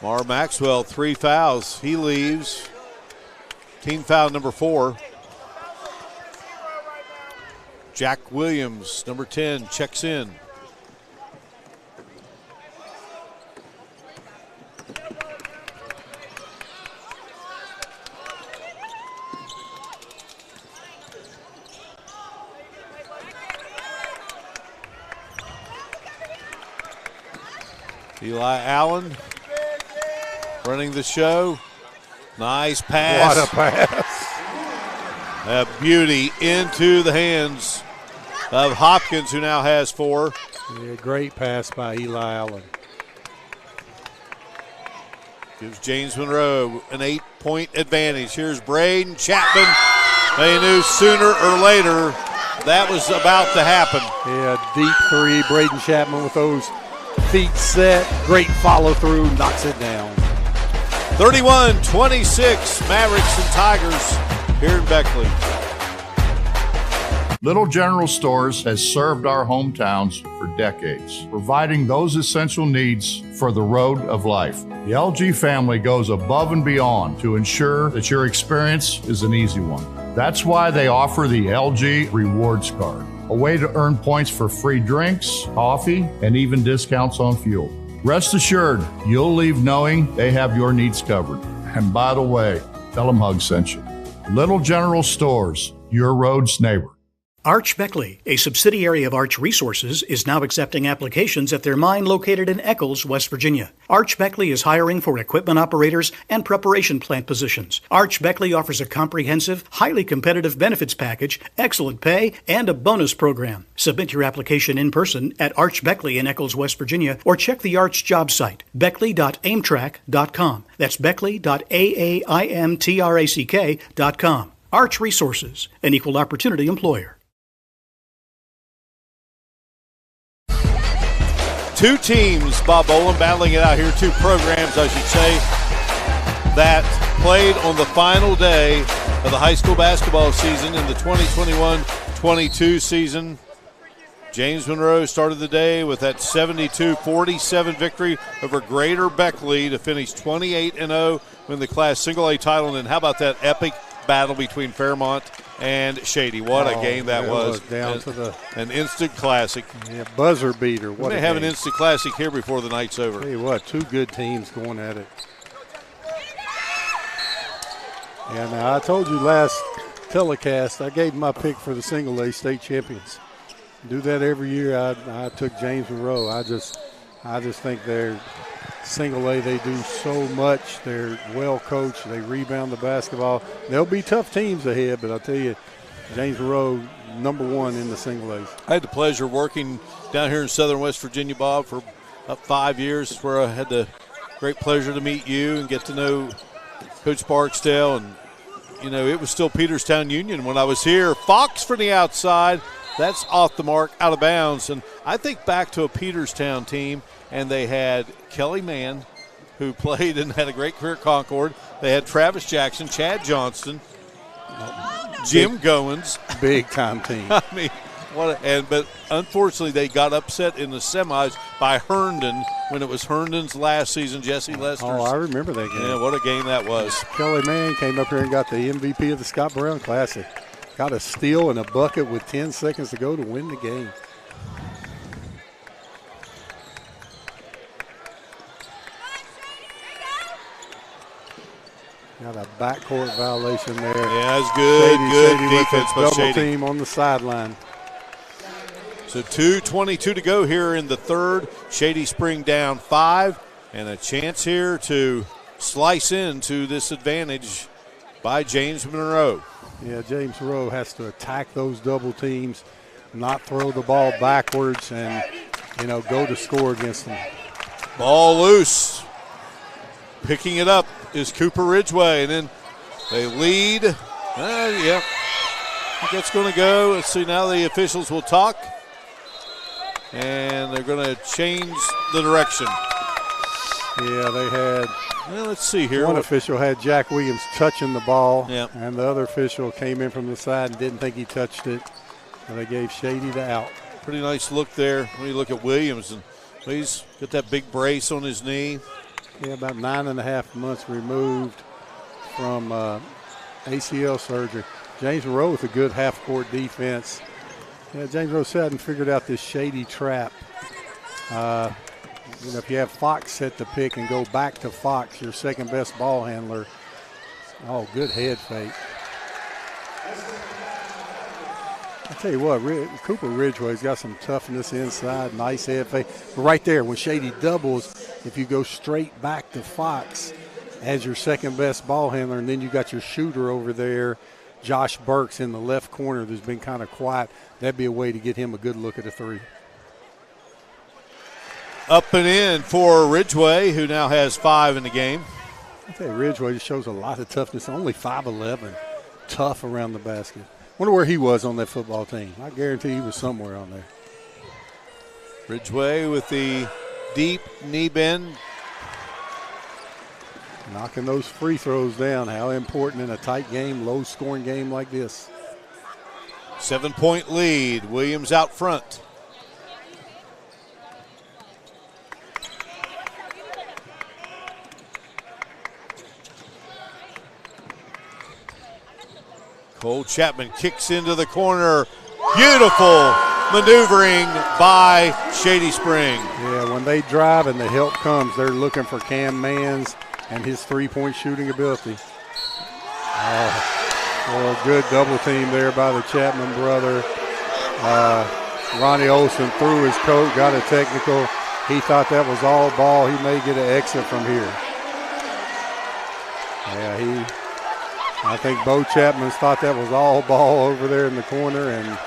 Amar Maxwell, 3 fouls. He leaves. Team foul number 4. Jack Williams, number 10, checks in. Eli Allen running the show. Nice pass. What a pass. A beauty into the hands of Hopkins, who now has 4. Yeah, great pass by Eli Allen. Gives James Monroe an 8-point advantage. Here's Braden Chapman. They knew sooner or later that was about to happen. Yeah, deep 3. Braden Chapman with those feet set. Great follow through. Knocks it down. 31-26, Mavericks and Tigers here in Beckley. Little General Stores has served our hometowns for decades, providing those essential needs for the road of life. The LG family goes above and beyond to ensure that your experience is an easy one. That's why they offer the LG Rewards Card, a way to earn points for free drinks, coffee, and even discounts on fuel. Rest assured, you'll leave knowing they have your needs covered. And by the way, tell them Hug sent you. Little General Stores, your road's neighbor. Arch Beckley, a subsidiary of Arch Resources, is now accepting applications at their mine located in Eccles, West Virginia. Arch Beckley is hiring for equipment operators and preparation plant positions. Arch Beckley offers a comprehensive, highly competitive benefits package, excellent pay, and a bonus program. Submit your application in person at Arch Beckley in Eccles, West Virginia, or check the Arch job site, beckley.aimtrack.com. That's beckley.aimtrack.com. Arch Resources, an equal opportunity employer. 2 teams, Bob Boland, battling it out here. 2 programs, I should say, that played on the final day of the high school basketball season in the 2021-22 season. James Monroe started the day with that 72-47 victory over Greater Beckley to finish 28-0, win the Class Single-A title. And how about that epic battle between Fairmont and Shady? What a game that was. Down to an instant classic. Yeah, buzzer beater. We may have an instant classic here before the night's over. Tell you what, 2 good teams going at it. And I told you last telecast, I gave my pick for the single-A state champions. Do that every year. I took James Monroe. I just think they're single-A. They do so much. They're well coached. They rebound the basketball. There'll be tough teams ahead, but I'll tell you, James Monroe, number 1 in the single-A's. I had the pleasure working down here in southern West Virginia, Bob, for about 5 years. It's where I had the great pleasure to meet you and get to know Coach Barksdale. And, you know, it was still Peterstown Union when I was here. Fox from the outside. That's off the mark, out of bounds. And I think back to a Peterstown team, and they had Kelly Mann, who played and had a great career at Concord. They had Travis Jackson, Chad Johnston, Jim Goins. Big-time team. I mean, but unfortunately they got upset in the semis by Herndon when it was Herndon's last season, Jesse Lester's. Oh, I remember that game. Yeah, what a game that was. Kelly Mann came up here and got the MVP of the Scott Brown Classic. Got a steal and a bucket with 10 seconds to go to win the game. Got a backcourt violation there. Yeah, that's good. Good Shady defense by double Shady. team on the sideline. So 2:22 to go here in the third. Shady Spring down 5, and a chance here to slice into this advantage by James Monroe. Yeah, James Monroe has to attack those double teams, not throw the ball backwards, and go to score against them. Ball loose. Picking it up is Cooper Ridgway, and then they lead. Yeah, I think that's going to go. Let's see, now the officials will talk, and they're going to change the direction. Yeah, they had. Well, let's see here. One official had Jack Williams touching the ball, Yep. and the other official came in from the side and didn't think he touched it, and they gave Shady the out. Pretty nice look there when you look at Williams, and he's got that big brace on his knee. Yeah, about 9.5 months removed from ACL surgery. James Monroe with a good half-court defense. Yeah, James Monroe still hadn't figured out this Shady trap. If you have Fox set the pick and go back to Fox, your second best ball handler. Oh, good head fake. I tell you what, Cooper Ridgway's got some toughness inside, nice head fake. But right there, when Shady doubles, if you go straight back to Fox as your second best ball handler, and then you got your shooter over there, Josh Burks in the left corner that's been kind of quiet, that'd be a way to get him a good look at a three. Up and in for Ridgway, who now has 5 in the game. I tell you, Ridgway just shows a lot of toughness. Only 5'11", tough around the basket. Wonder where he was on that football team. I guarantee he was somewhere on there. Ridgway with the deep knee bend. Knocking those free throws down. How important in a tight game, low-scoring game like this. 7-point lead. Williams out front. Cole Chapman kicks into the corner. Beautiful maneuvering by Shady Spring. Yeah, when they drive and the help comes, they're looking for Cam Manns and his three-point shooting ability. Oh, good double team there by the Chapman brother. Ronnie Olson threw his coat, got a technical. He thought that was all ball. He may get an exit from here. Yeah, I think Bo Chapman thought that was all ball over there in the corner, and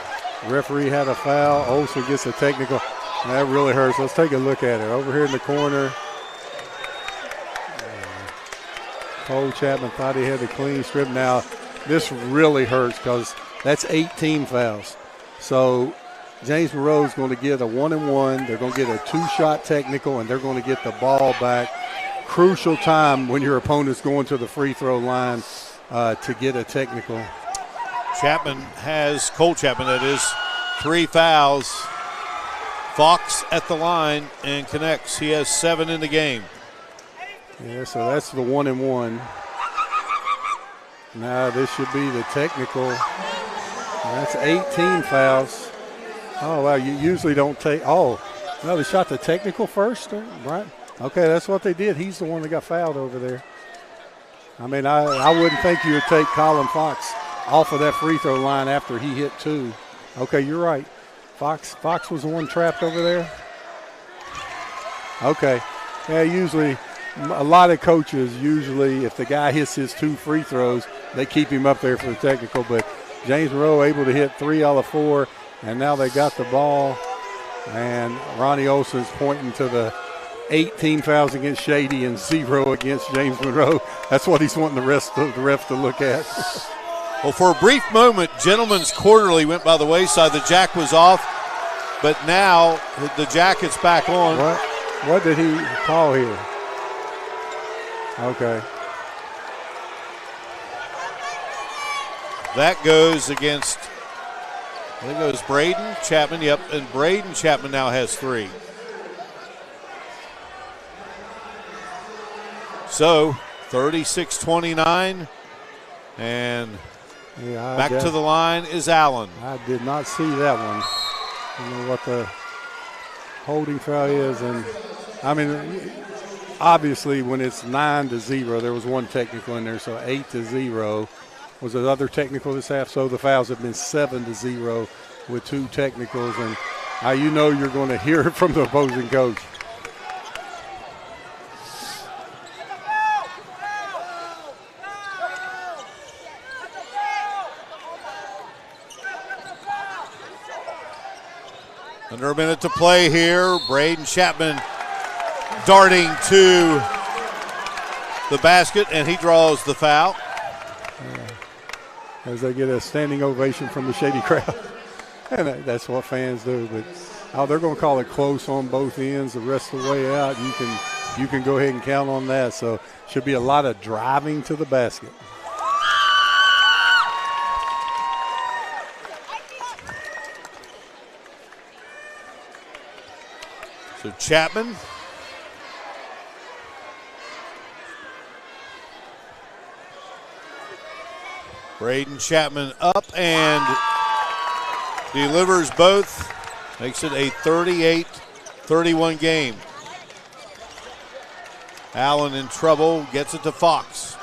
the referee had a foul. Olsen gets a technical. That really hurts. Let's take a look at it. Over here in the corner, Cole Chapman thought he had the clean strip. Now, this really hurts because that's 18 fouls. So James Monroe is going to get a 1-and-1. They're going to get a 2-shot technical, and they're going to get the ball back. Crucial time when your opponent's going to the free throw line to get a technical. Cole Chapman, that is, 3 fouls. Fox at the line and connects. He has 7 in the game. Yeah, so that's the 1-and-1. Now this should be the technical. That's 18 fouls. Oh, wow, you usually don't take, no, they shot the technical first, right? Okay, that's what they did. He's the one that got fouled over there. I mean, I wouldn't think you would take Colin Fox off of that free throw line after he hit 2. Okay, you're right. Fox was the one trapped over there. Okay. Yeah, usually a lot of coaches, if the guy hits his 2 free throws, they keep him up there for the technical. But James Monroe able to hit 3 out of 4, and now they got the ball. And Ronnie Olson's pointing to the 18 fouls against Shady and 0 against James Monroe. That's what he's wanting the rest of the refs to look at. Well, for a brief moment, Gentleman's Quarterly went by the wayside. The jack was off, but now the jacket's back on. What did he call here? Okay. That goes against, I think it was Braden Chapman. Yep, and Braden Chapman now has 3. So 36-29, and back to the line is Allen. I did not see that one. I don't know what the holding foul is, and I mean, obviously when it's 9-0, there was one technical in there, so 8-0 was another technical this half. So the fouls have been 7-0 with 2 technicals, and you know you're going to hear it from the opposing coach. Under a minute to play here. Braden Chapman darting to the basket, and he draws the foul. As they get a standing ovation from the Shady crowd. And that's what fans do. But they're going to call it close on both ends the rest of the way out. You can go ahead and count on that. So should be a lot of driving to the basket. So Chapman. Braden Chapman up and delivers both. Makes it a 38-31 game. Allen in trouble. Gets it to Fox.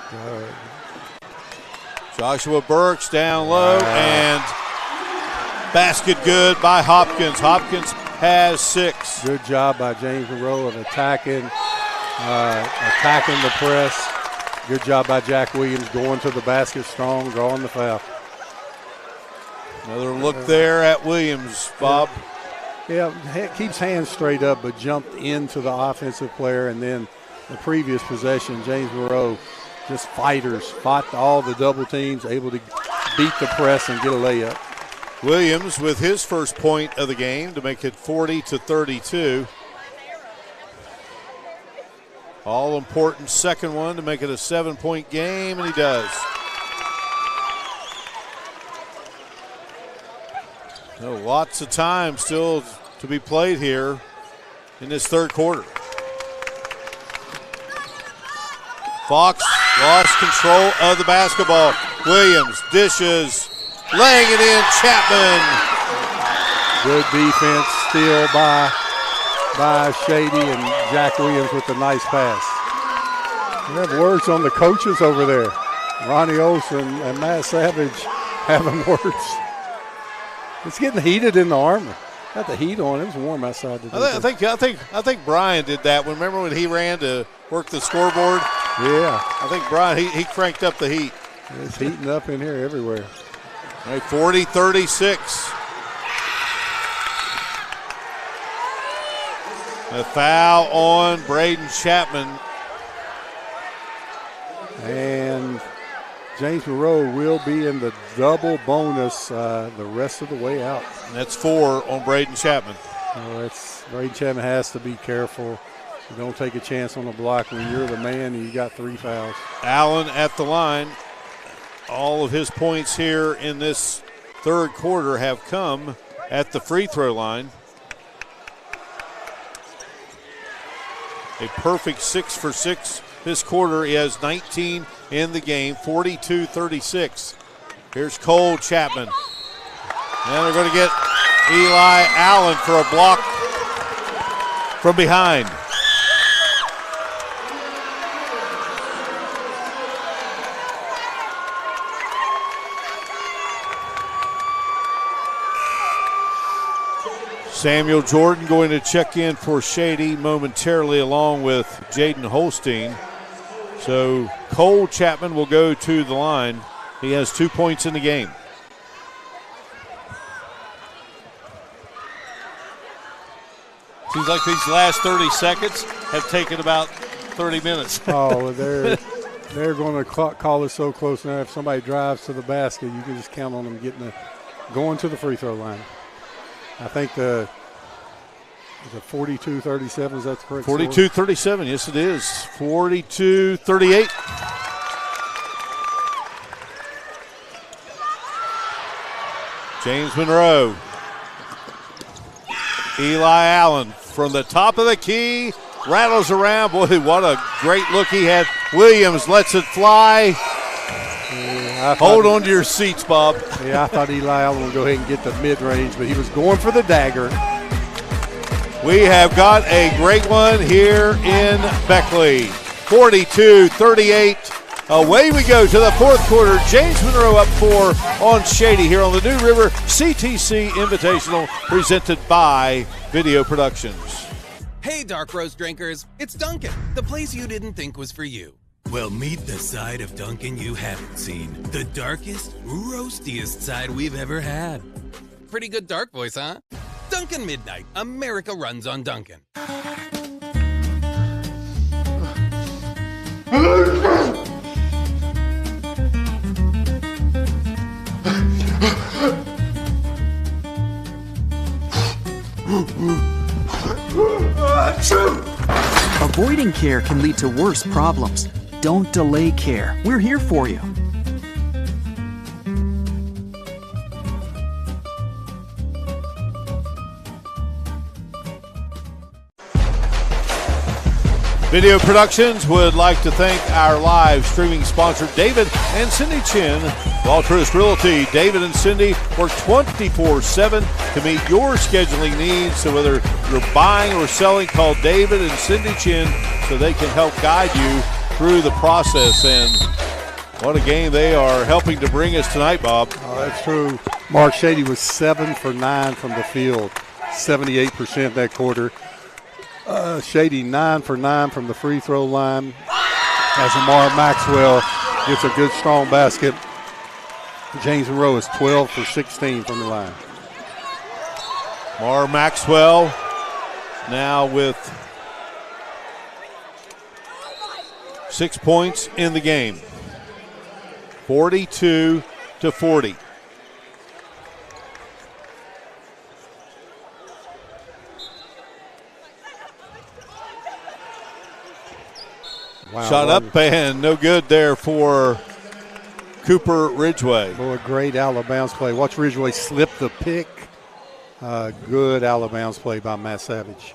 Joshua Burks down low and basket good by Hopkins. Hopkins has 6. Good job by James Monroe of attacking the press. Good job by Jack Williams going to the basket strong, drawing the foul. Another look there at Williams, Bob. Yeah, keeps hands straight up, but jumped into the offensive player. And then the previous possession, James Monroe, just fought all the double teams, able to beat the press and get a layup. Williams with his first point of the game to make it 40-32. All important second one to make it a 7-point game, and he does. Lots of time still to be played here in this third quarter. Fox lost control of the basketball. Williams dishes. Laying it in, Chapman. Good defense still by Shady, and Jack Williams with a nice pass. We have words on the coaches over there. Ronnie Olson and Matt Savage having words. It's getting heated in the Armory. Got the heat on. It was warm outside today. I think Brian did that. Remember when he ran to work the scoreboard? Yeah. I think Brian he cranked up the heat. It's heating up in here everywhere. 40-36. A foul on Braden Chapman. And James Monroe will be in the double bonus the rest of the way out. And that's 4 on Braden Chapman. Braden Chapman has to be careful. You don't take a chance on the block when you're the man and you got 3 fouls. Allen at the line. All of his points here in this third quarter have come at the free throw line. A perfect 6 for 6 this quarter. He has 19 in the game, 42-36. Here's Cole Chapman. And they're going to get Eli Allen for a block from behind. Samuel Jordan going to check in for Shady momentarily along with Jaden Holstein. So Cole Chapman will go to the line. He has 2 points in the game. Seems like these last 30 seconds have taken about 30 minutes. Oh, they're going to call it so close now. If somebody drives to the basket, you can just count on them going to the free throw line. I think the 42-37, is that the correct 42-37, yes it is. 42-38. James Monroe. Eli Allen from the top of the key. Rattles around. Boy, what a great look he had. Williams lets it fly. Yeah, hold on to your seats, Bob. Yeah, I thought Eli Allen would go ahead and get the mid-range, but he was going for the dagger. We have got a great one here in Beckley. 42-38. Away we go to the fourth quarter. James Monroe up 4 on Shady here on the New River CTC Invitational, presented by Video Productions. Hey, Dark Roast drinkers, it's Dunkin', the place you didn't think was for you. Well, meet the side of Dunkin' you haven't seen. The darkest, roastiest side we've ever had. Pretty good dark voice, huh? Dunkin' Midnight. America runs on Dunkin'. Avoiding care can lead to worse problems. Don't delay care. We're here for you. Video Productions would like to thank our live streaming sponsor, David and Cindy Chin. Waltrist Realty, David and Cindy work 24/7 to meet your scheduling needs. So whether you're buying or selling, call David and Cindy Chin so they can help guide you through the process. And what a game they are helping to bring us tonight, Bob. Oh, that's true. Mark, Shady was 7 for 9 from the field, 78% that quarter. Shady 9 for 9 from the free throw line as Amar Maxwell gets a good strong basket. James Monroe is 12 for 16 from the line. Amar Maxwell now with 6 points in the game. 42-40. Wow, shot up and no good there for Cooper Ridgway. Boy, great out-of-bounds play. Watch Ridgway slip the pick. Good out-of-bounds play by Matt Savage.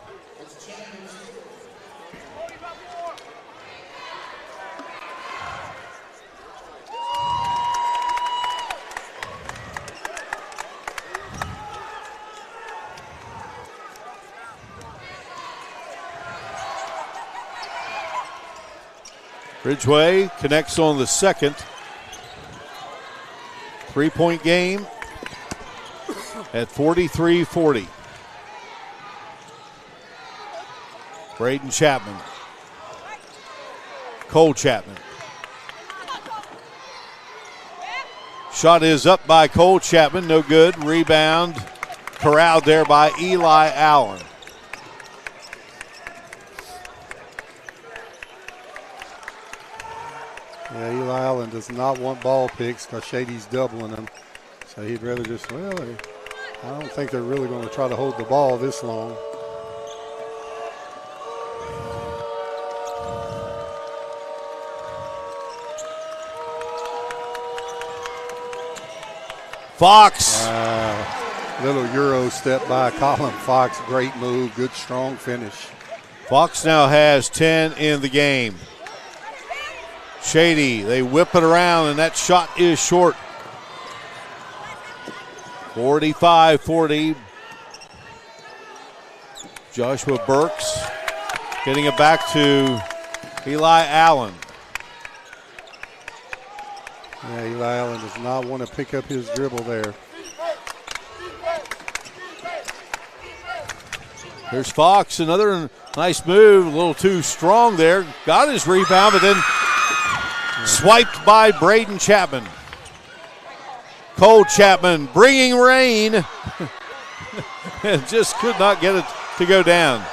Ridgway connects on the second. 3-point game at 43-40. Braden Chapman. Cole Chapman. Shot is up by Cole Chapman, no good. Rebound corralled there by Eli Allen. Yeah, Eli Allen does not want ball picks because Shady's doubling him. So he'd rather just, well, I don't think they're really going to try to hold the ball this long. Fox. Wow. Little Euro step by Colin Fox. Great move. Good, strong finish. Fox now has 10 in the game. Shady, they whip it around, and that shot is short. 45-40. Joshua Burks getting it back to Eli Allen. Yeah, Eli Allen does not want to pick up his dribble there. Here's Fox, another nice move, a little too strong there. Got his rebound, but then swiped by Braden Chapman. Cole Chapman bringing rain. Just could not get it to go down.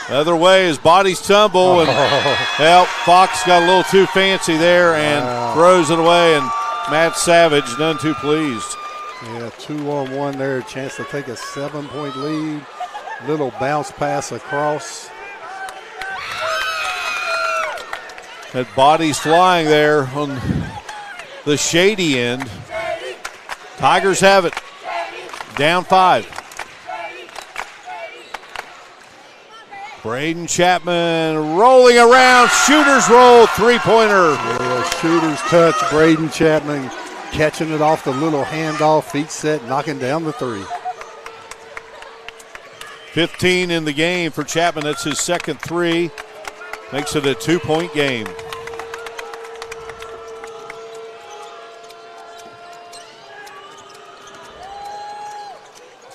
The other way, his bodies tumble, and well, Fox got a little too fancy there and throws it away, and Matt Savage none too pleased. Yeah, 2-on-1 there, a chance to take a 7-point lead. Little bounce pass across. Had bodies flying there on the Shady end. Tigers have it. Down 5. Braden Chapman rolling around. Shooter's roll. 3-pointer. Yeah, shooter's touch. Braden Chapman catching it off the little handoff. Feet set. Knocking down the 3. 15 in the game for Chapman. That's his second three. Makes it a 2-point game.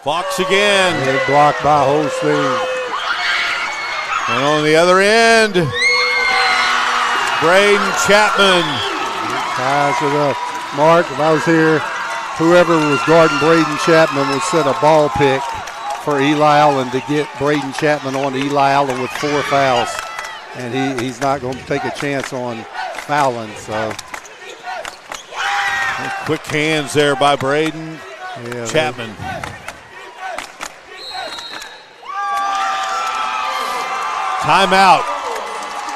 Fox again. Good block by Holstein. And on the other end, Braden Chapman. Ties it up. Mark, if I was here, whoever was guarding Braden Chapman would set a ball pick for Eli Allen to get Braden Chapman on Eli Allen with 4 fouls. And he's not going to take a chance on fouling. So quick hands there by Braden Chapman. Timeout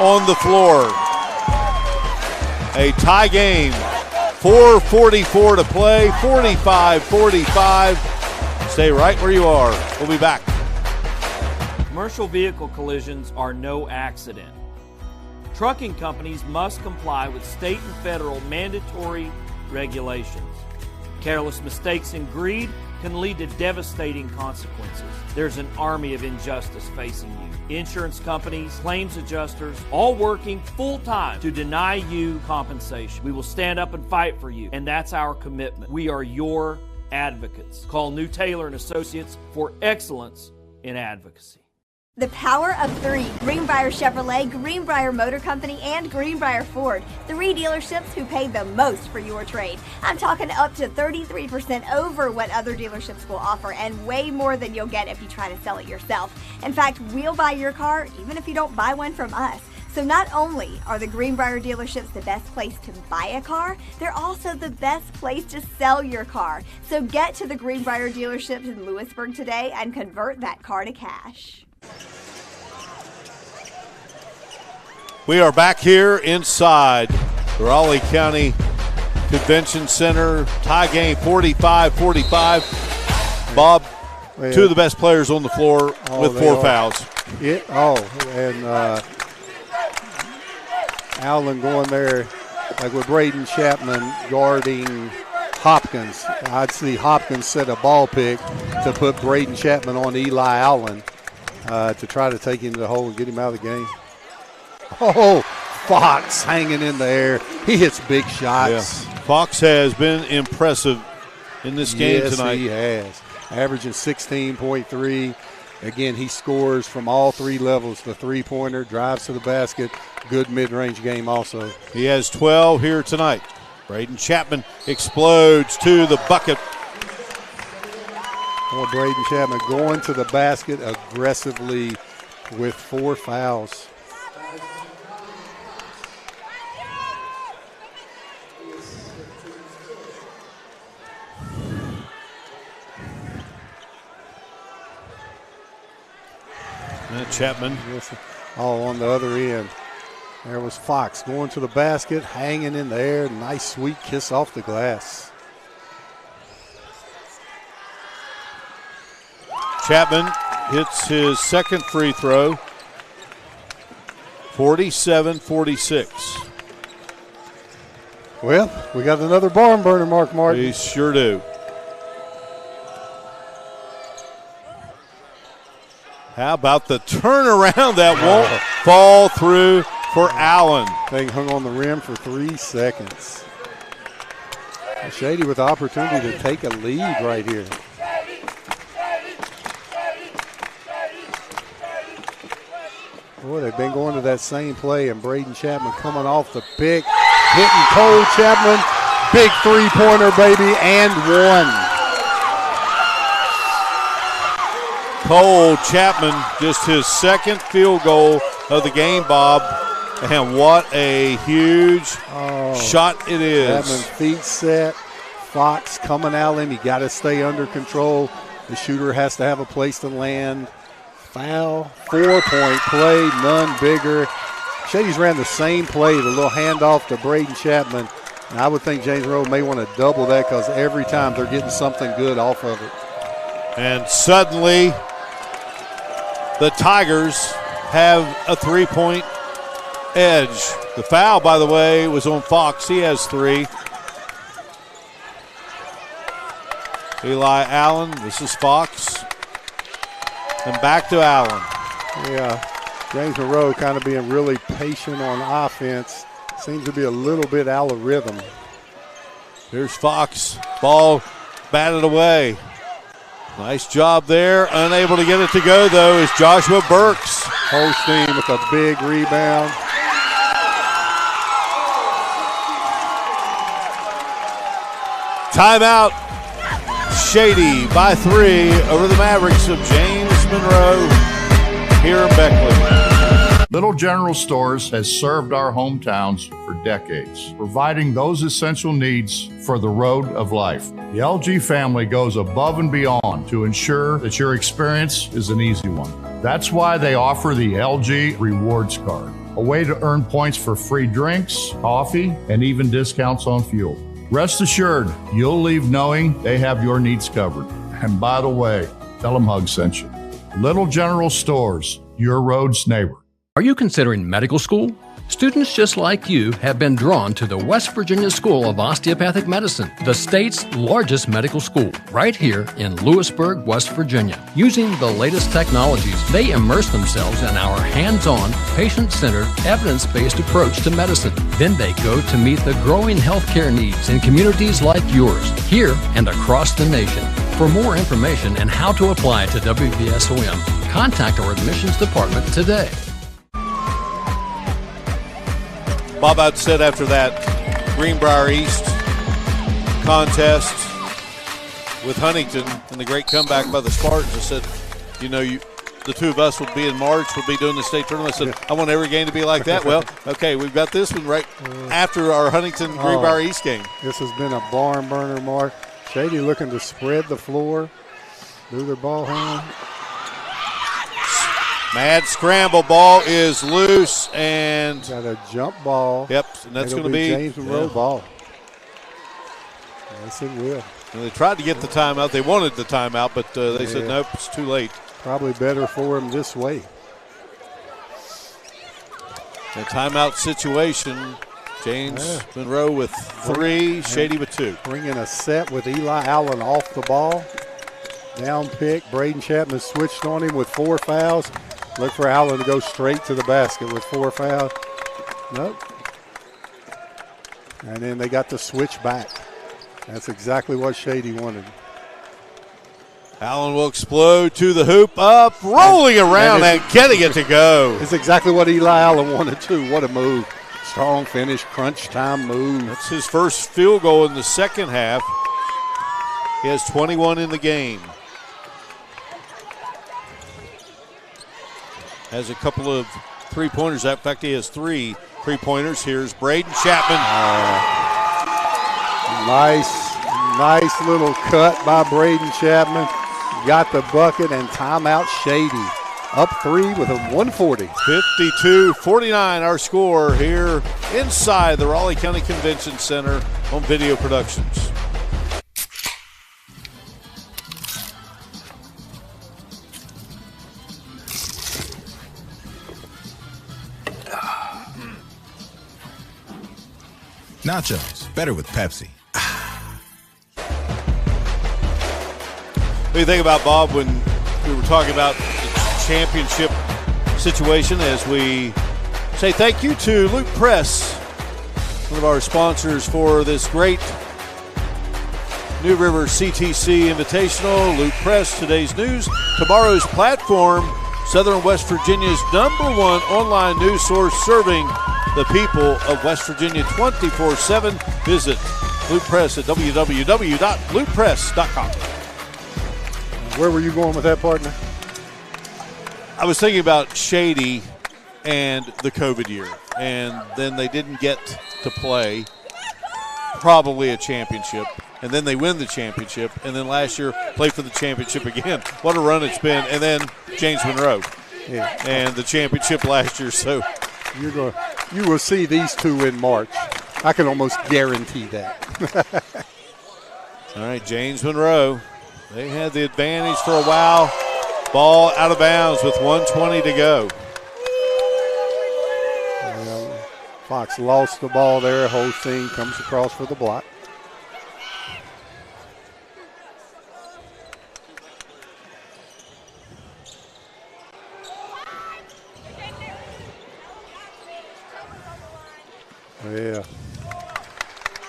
on the floor. A tie game. 4:44 to play. 45-45. Stay right where you are. We'll be back. Commercial vehicle collisions are no accident. Trucking companies must comply with state and federal mandatory regulations. Careless mistakes and greed can lead to devastating consequences. There's an army of injustice facing you. Insurance companies, claims adjusters, all working full-time to deny you compensation. We will stand up and fight for you, and that's our commitment. We are your advocates. Call New Taylor & Associates for excellence in advocacy. The power of 3. Greenbrier Chevrolet, Greenbrier Motor Company, and Greenbrier Ford. 3 dealerships who pay the most for your trade. I'm talking up to 33% over what other dealerships will offer, and way more than you'll get if you try to sell it yourself. In fact, we'll buy your car even if you don't buy one from us. So not only are the Greenbrier dealerships the best place to buy a car, they're also the best place to sell your car. So get to the Greenbrier dealerships in Lewisburg today and convert that car to cash. We are back here inside the Raleigh County Convention Center. Tie game 45-45. Bob, 2 of the best players on the floor with 4 fouls. Allen going there, like with Braden Chapman guarding Hopkins. I'd see Hopkins set a ball pick to put Braden Chapman on Eli Allen to try to take him to the hole and get him out of the game. Oh, Fox hanging in the air. He hits big shots. Yeah. Fox has been impressive in this game tonight. Yes, he has. Averaging 16.3. Again, he scores from all 3 levels. The three-pointer, drives to the basket. Good mid-range game also. He has 12 here tonight. Braden Chapman explodes to the bucket. Oh, Braden Chapman going to the basket aggressively with 4 fouls. Chapman. On the other end. There was Fox going to the basket, hanging in the air. Nice sweet kiss off the glass. Chapman hits his second free throw. 47-46. Well, we got another barn burner, Mark Martin. We sure do. How about the turnaround that won't fall through for Allen? Thing hung on the rim for 3 seconds. Shady with the opportunity to take a lead right here. Boy, they've been going to that same play, and Braden Chapman coming off the pick, hitting Cole Chapman. Big three-pointer, baby, and 1. Cole Chapman, just his second field goal of the game, Bob. And what a huge shot it is. Chapman feet set. Fox coming at him. You got to stay under control. The shooter has to have a place to land. Foul, 4-point play, none bigger. Shady's ran the same play, the little handoff to Braden Chapman. And I would think James Monroe may want to double that because every time they're getting something good off of it. And suddenly, the Tigers have a 3-point edge. The foul, by the way, was on Fox. He has 3. Eli Allen, this is Fox. And back to Allen. Yeah, James Monroe kind of being really patient on offense. Seems to be a little bit out of rhythm. Here's Fox. Ball batted away. Nice job there. Unable to get it to go, though, is Joshua Burks. Holstein with a big rebound. Timeout. Shady by 3 over the Mavericks of James Monroe here in Beckley. Little General Stores has served our hometowns for decades, providing those essential needs for the road of life. The LG family goes above and beyond to ensure that your experience is an easy one. That's why they offer the LG Rewards Card, a way to earn points for free drinks, coffee, and even discounts on fuel. Rest assured, you'll leave knowing they have your needs covered. And by the way, tell them Hug sent you. Little General Stores, your road's neighbor. Are you considering medical school? Students just like you have been drawn to the West Virginia School of Osteopathic Medicine, the state's largest medical school, right here in Lewisburg, West Virginia. Using the latest technologies, they immerse themselves in our hands-on, patient-centered, evidence-based approach to medicine. Then they go to meet the growing healthcare needs in communities like yours, here and across the nation. For more information and how to apply to WVSOM, contact our admissions department today. Bob Out said after that Greenbrier East contest with Huntington and the great comeback by the Spartans, I said, the two of us will be in March, we'll be doing the state tournament. I said, I want every game to be like that. Well, okay, we've got this one right after our Huntington Greenbrier East game. This has been a barn burner, Mark. Shady looking to spread the floor, do their ball handling. Mad scramble, ball is loose and got a jump ball. Yep, and that's going to be James Monroe ball. Yes, it will. And they tried to get the timeout. They wanted the timeout, but they said nope, it's too late. Probably better for him this way. A timeout situation. James Monroe with 3, Shady with 2. Bringing a set with Eli Allen off the ball. Down pick. Braden Chapman switched on him with 4 fouls. Look for Allen to go straight to the basket with 4 fouls. Nope. And then they got the switch back. That's exactly what Shady wanted. Allen will explode to the hoop, up, rolling around and getting it to go. It's exactly what Eli Allen wanted too. What a move. Strong finish, crunch time move. That's his first field goal in the second half. He has 21 in the game. Has a couple of three-pointers. In fact, he has 3 three-pointers. Here's Braden Chapman. Nice little cut by Braden Chapman. Got the bucket and timeout Shady. Up 3 with a 140. 52-49 our score here inside the Raleigh County Convention Center on Video Productions. Nachos, better with Pepsi. What do you think about, Bob, when we were talking about the championship situation, as we say thank you to Loop Press, one of our sponsors for this great New River CTC Invitational. Loop Press, today's news, tomorrow's platform, Southern West Virginia's #1 online news source serving the people of West Virginia 24/7. Visit Loop Press at www.looppress.com. Where were you going with that, partner? I was thinking about Shady and the COVID year, and then they didn't get to play probably a championship, and then they win the championship, and then last year play for the championship again. What a run it's been, and then James Monroe and the championship last year. So you will see these two in March. I can almost guarantee that. All right, James Monroe. They had the advantage for a while. Ball out of bounds with 1:20 to go. Fox lost the ball there. Holstein comes across for the block. Yeah.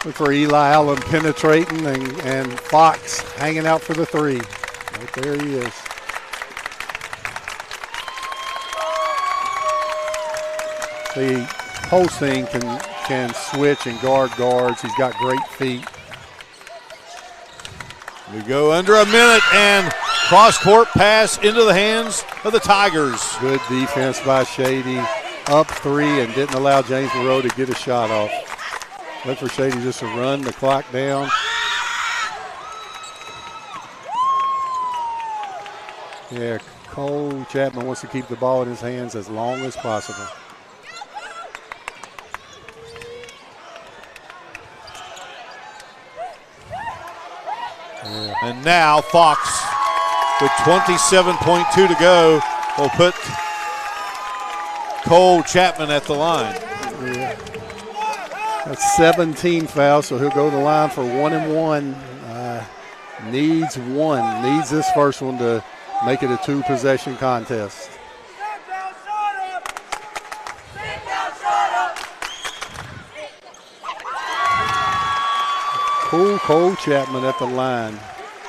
Look for Eli Allen penetrating and Fox hanging out for the three. Right there he is. See, Holstein can switch and guard guards. He's got great feet. We go under a minute, and cross-court pass into the hands of the Tigers. Good defense by Shady. Up three and didn't allow James Monroe to get a shot off. Look for Shady just to run the clock down. Yeah, Cole Chapman wants to keep the ball in his hands as long as possible. Yeah. And now Fox, with 27.2 to go, will put Cole Chapman at the line. Yeah. That's 17 fouls, so he'll go to the line for 1 and 1. Needs one. Needs this first one to make it a 2-possession contest. Cool Cole Chapman at the line.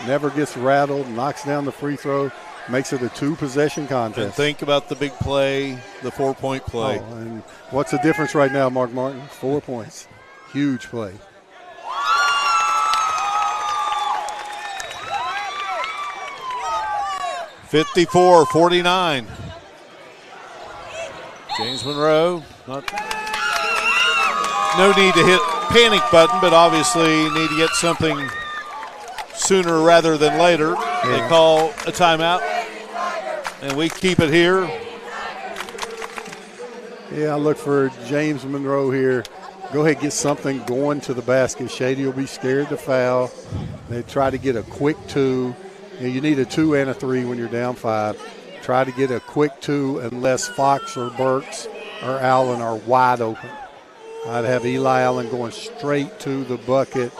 Never gets rattled, knocks down the free throw, makes it a 2-possession contest. And think about the big play, the 4-point play. Oh, and what's the difference right now, Mark Martin? 4 points. Huge play. (54-49). James Monroe, no need to hit panic button, but obviously need to get something sooner rather than later. Yeah. They call a timeout, and we keep it here. Yeah, I look for James Monroe here. Go ahead, get something going to the basket. Shady will be scared to foul. They try to get a quick 2. You need a 2 and a 3 when you're down 5. Try to get a quick 2 unless Fox or Burks or Allen are wide open. I'd have Eli Allen going straight to the bucket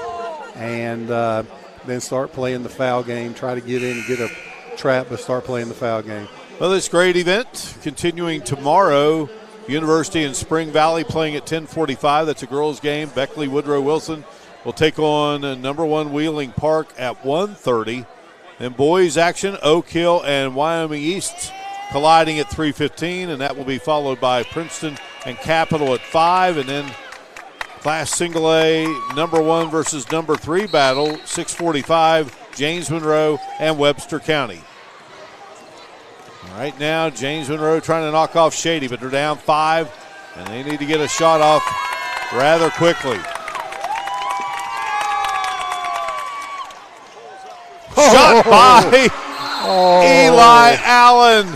and then start playing the foul game. Try to get in and get a trap, but start playing the foul game. Well, this great event continuing tomorrow. University and Spring Valley playing at 10:45. That's a girls' game. Beckley Woodrow Wilson will take on number 1 Wheeling Park at 1:30. Then boys action, Oak Hill and Wyoming East colliding at 3:15, and that will be followed by Princeton and Capital at 5, and then Class Single A number 1 versus number 3 battle, 6:45, James Monroe and Webster County. Right now, James Monroe trying to knock off Shady, but they're down 5, and they need to get a shot off rather quickly. Shot by Eli Allen.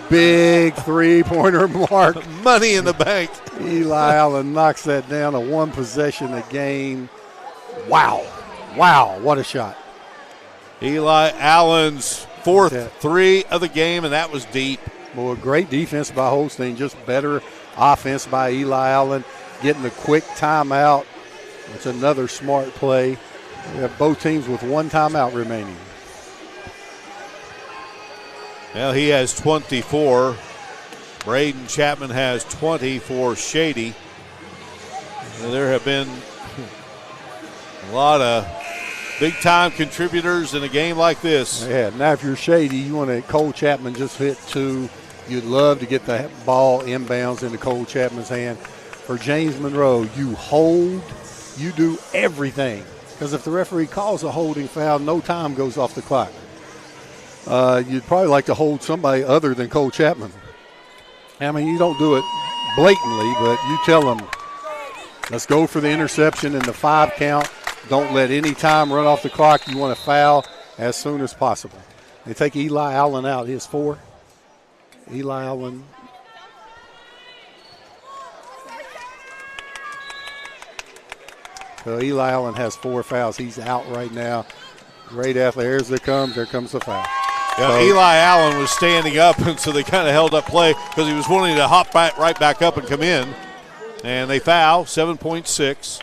Big 3-pointer mark. Money in the bank. Eli Allen knocks that down, a 1 possession a game. Wow. Wow, what a shot. Eli Allen's 4th 3 of the game, and that was deep. Boy, great defense by Holstein, just better offense by Eli Allen, getting the quick timeout. It's another smart play. We have both teams with 1 timeout remaining. Well, he has 24. Braden Chapman has 20 for Shady. There have been a lot of big-time contributors in a game like this. Yeah, now if you're Shady, you want to, Cole Chapman just hit 2. You'd love to get the ball inbounds into Cole Chapman's hand. For James Monroe, you hold, you do everything. Because if the referee calls a holding foul, no time goes off the clock. You'd probably like to hold somebody other than Cole Chapman. I mean, you don't do it blatantly, but you tell them, let's go for the interception and the 5 count. Don't let any time run off the clock. You want to foul as soon as possible. They take Eli Allen out. He has 4. Eli Allen. So Eli Allen has 4 fouls. He's out right now. Great athlete. There comes the foul. Yeah, so Eli Allen was standing up, and so they kind of held up play because he was wanting to hop right back up and come in. And they foul, 7.6.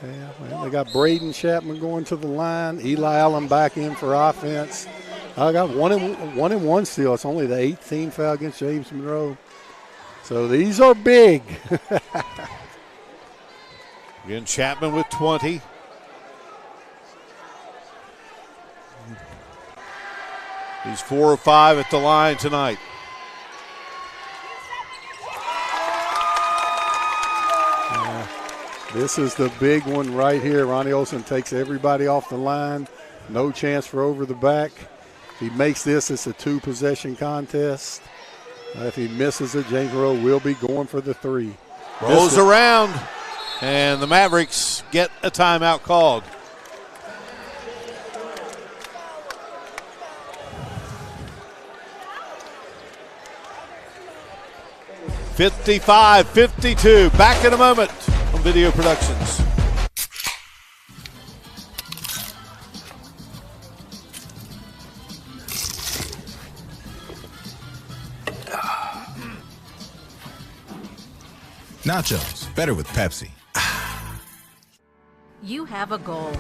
Yeah, well, they got Braden Chapman going to the line. Eli Allen back in for offense. I got 1 and 1 still. It's only the 18th foul against James Monroe. So these are big. Again, Chapman with 20. He's 4 of 5 at the line tonight. This is the big one right here. Ronnie Olson takes everybody off the line. No chance for over the back. If he makes this, it's a 2-possession contest. If he misses it, James Monroe will be going for the 3. Rolls around, and the Mavericks get a timeout called. (55-52). Back in a moment on Video Productions. Nachos, better with Pepsi. You have a goal.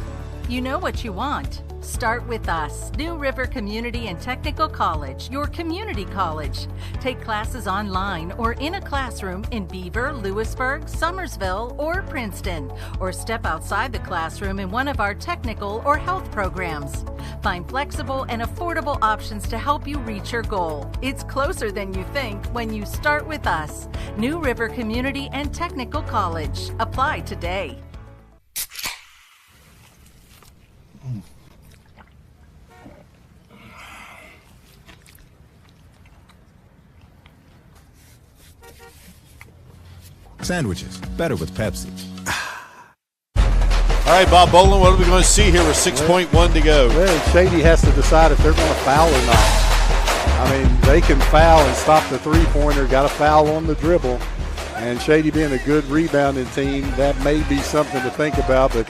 You know what you want. Start with us. New River Community and Technical College, your community college. Take classes online or in a classroom in Beaver, Lewisburg, Summersville, or Princeton. Or step outside the classroom in one of our technical or health programs. Find flexible and affordable options to help you reach your goal. It's closer than you think when you start with us. New River Community and Technical College. Apply today. Sandwiches, better with Pepsi. All right, Bob Boland, what are we going to see here with 6.1 to go? Well, Shady has to decide if they're going to foul or not. I mean, they can foul and stop the three-pointer, got a foul on the dribble. And Shady being a good rebounding team, that may be something to think about. But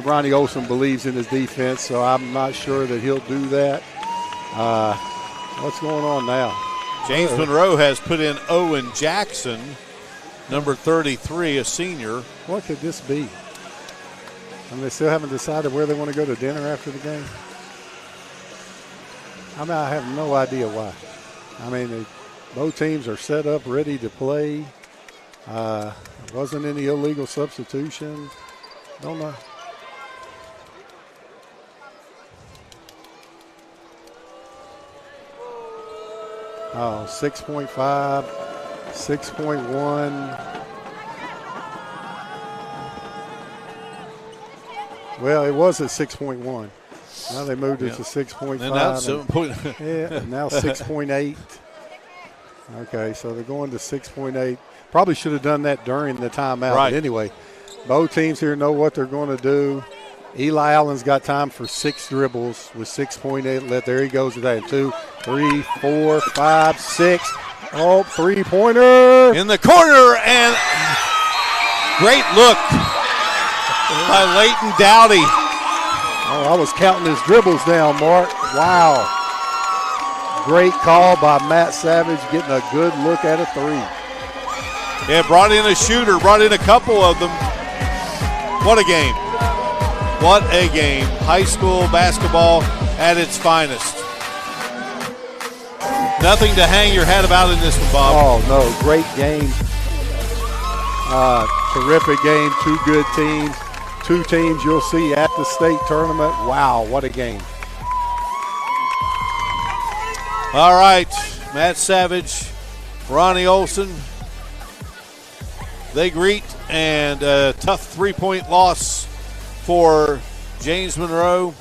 Ronnie Olson believes in his defense, so I'm not sure that he'll do that. What's going on now? James Monroe has put in Owen Jackson, number 33, a senior. What could this be? I mean, they still haven't decided where they want to go to dinner after the game. I mean, I have no idea why. I mean, both teams are set up, ready to play. Wasn't any illegal substitution. Don't know. Oh, 6.5, 6.1. Well, it was at 6.1. Now they moved it to 6.5. And now 7. Yeah, now 6.8. Okay, so they're going to 6.8. Probably should have done that during the timeout. Right. But anyway, both teams here know what they're going to do. Eli Allen's got time for 6 dribbles with 6.8 left. There he goes today. 2, 3, 4, 5, 6. Oh, three-pointer. In the corner, and great look by Leighton Dowdy. Oh, I was counting his dribbles down, Mark. Wow. Great call by Matt Savage, getting a good look at a 3. Yeah, brought in a shooter, brought in a couple of them. What a game. What a game. High school basketball at its finest. Nothing to hang your hat about in this one, Bob. Oh, no, great game. Terrific game, 2 good teams. 2 teams you'll see at the state tournament. Wow, what a game. All right, Matt Savage, Ronnie Olson. They greet, and a tough 3-point loss for James Monroe,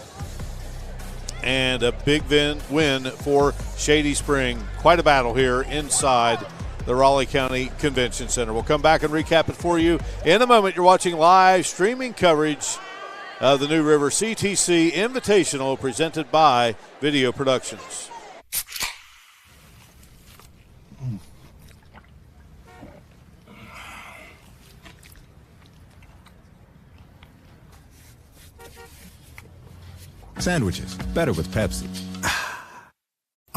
and a big win for Shady Spring. Quite a battle here inside the Raleigh County Convention Center. We'll come back and recap it for you in a moment. You're watching live streaming coverage of the New River CTC Invitational presented by Video Productions. Sandwiches, better with Pepsi.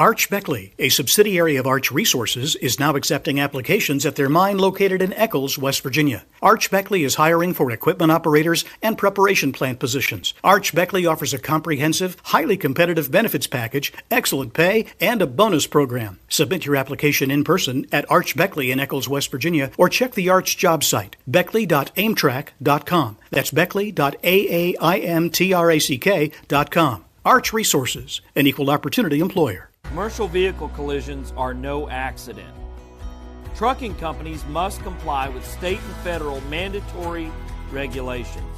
Arch Beckley, a subsidiary of Arch Resources, is now accepting applications at their mine located in Eccles, West Virginia. Arch Beckley is hiring for equipment operators and preparation plant positions. Arch Beckley offers a comprehensive, highly competitive benefits package, excellent pay, and a bonus program. Submit your application in person at Arch Beckley in Eccles, West Virginia, or check the Arch job site, beckley.aimtrack.com. That's beckley.aimtrack.com. Arch Resources, an equal opportunity employer. Commercial vehicle collisions are no accident. Trucking companies must comply with state and federal mandatory regulations.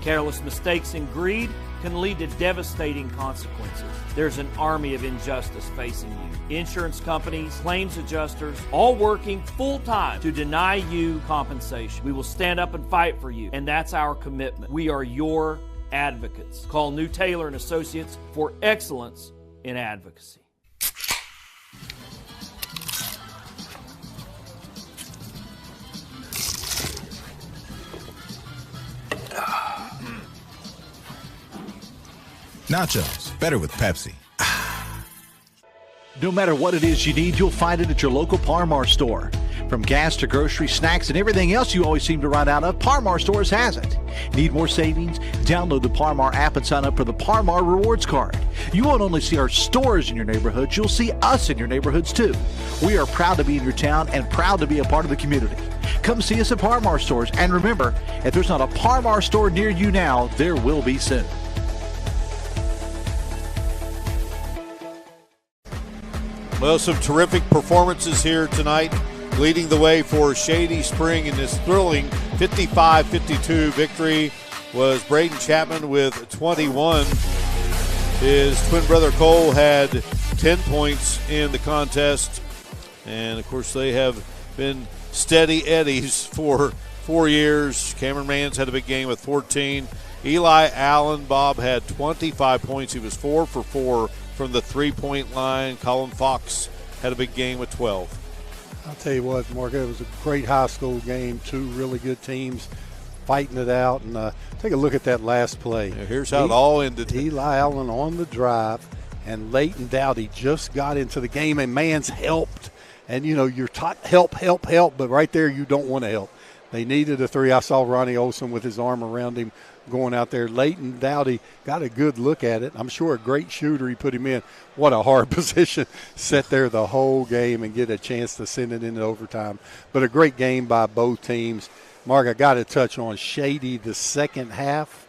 Careless mistakes and greed can lead to devastating consequences. There's an army of injustice facing you. Insurance companies, claims adjusters, all working full-time to deny you compensation. We will stand up and fight for you, and that's our commitment. We are your advocates. Call New Taylor and Associates for excellence in advocacy. Nachos, better with Pepsi. No matter what it is you need, you'll find it at your local Par-Mar store. From gas to grocery, snacks, and everything else you always seem to run out of, Par-Mar Stores has it. Need more savings? Download the Par-Mar app and sign up for the Par-Mar Rewards Card. You won't only see our stores in your neighborhoods, you'll see us in your neighborhoods too. We are proud to be in your town and proud to be a part of the community. Come see us at Par-Mar Stores, and remember, if there's not a Par-Mar store near you now, there will be soon. Well, some terrific performances here tonight. Leading the way for Shady Spring in this thrilling 55-52 victory was Braden Chapman with 21. His twin brother Cole had 10 points in the contest. And, of course, they have been steady Eddies for 4 years. Cameron Mans had a big game with 14. Eli Allen, Bob, had 25 points. He was 4 for 4 from the three-point line. Colin Fox had a big game with 12. I'll tell you what, Mark, it was a great high school game. Two really good teams fighting it out. And take a look at that last play. Yeah, here's how it all ended. Eli Allen on the drive, and Leighton Dowdy just got into the game, and Mans helped. And, you know, you're taught help, but right there you don't want to help. They needed a three. I saw Ronnie Olson with his arm around him going out there. Leighton Dowdy got a good look at it. I'm sure a great shooter. He put him in. What a hard position. Sit there the whole game and get a chance to send it into overtime. But a great game by both teams. Mark, I got to touch on Shady the second half.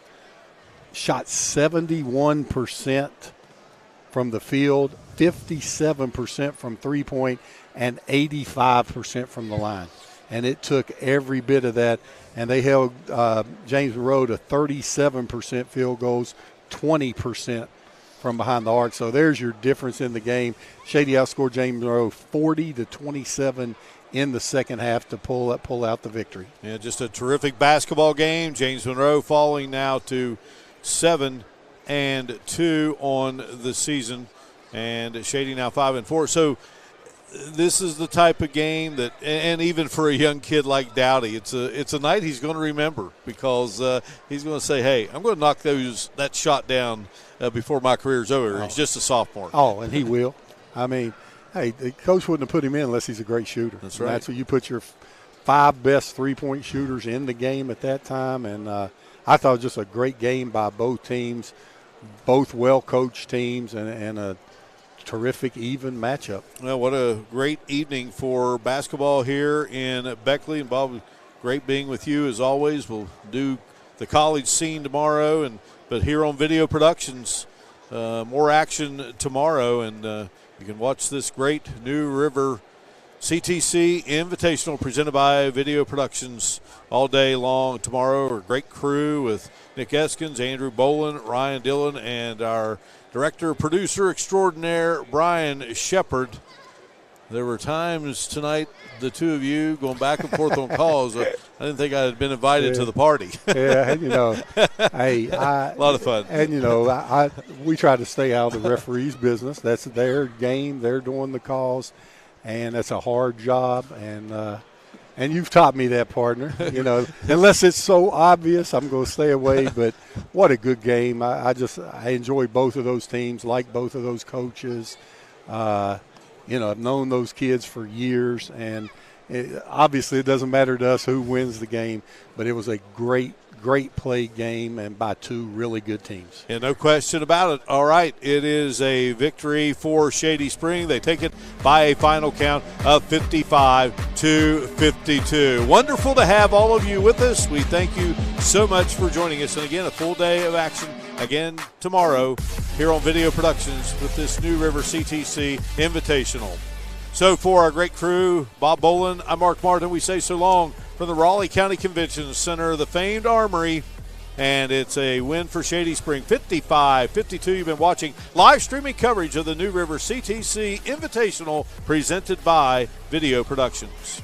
Shot 71% from the field, 57% from three-point, and 85% from the line. And it took every bit of that. And they held James Monroe to 37% field goals, 20% from behind the arc. So there's your difference in the game. Shady outscored James Monroe 40-27 in the second half to pull out the victory. Yeah, just a terrific basketball game. James Monroe falling now to 7-2 on the season, and Shady now 5-4. So this is the type of game that, and even for a young kid like Dowdy, it's a night he's going to remember, because he's going to say, hey, I'm going to knock that shot down before my career's over. He's just a sophomore. Oh, and he will. I mean, hey, the coach wouldn't have put him in unless he's a great shooter. That's right. And that's where you put your 5 best three-point shooters in the game at that time. And I thought it was just a great game by both teams, both well-coached teams, and a terrific even matchup. Well, what a great evening for basketball here in Beckley. And Bob, great being with you as always. We'll do the college scene tomorrow, but here on Video Productions, more action tomorrow, and you can watch this great New River CTC Invitational presented by Video Productions all day long tomorrow. A great crew with Nick Eskins, Andrew Boland, Ryan Dillon, and our director, producer extraordinaire, Brian Shepard. There were times tonight, the two of you going back and forth on calls. I didn't think I had been invited to the party. Yeah, and, you know, hey, a lot of fun. And, you know, we try to stay out of the referee's business. That's their game. They're doing the calls, and that's a hard job. And you've taught me that, partner. You know, unless it's so obvious, I'm going to stay away. But what a good game. I enjoy both of those teams, like both of those coaches. I've known those kids for years, and obviously it doesn't matter to us who wins the game, but it was a great played game and by two really good teams. Yeah, no question about it. All right, it is a victory for Shady Spring. They take it by a final count of 55-52. Wonderful to have all of you with us. We thank you so much for joining us. And again, a full day of action again tomorrow here on Video Productions with this New River CTC Invitational. So for our great crew, Bob Boland, I'm Mark Martin. We say so long from the Raleigh County Convention Center, the famed Armory, and it's a win for Shady Spring, 55-52. You've been watching live streaming coverage of the New River CTC Invitational presented by Video Productions.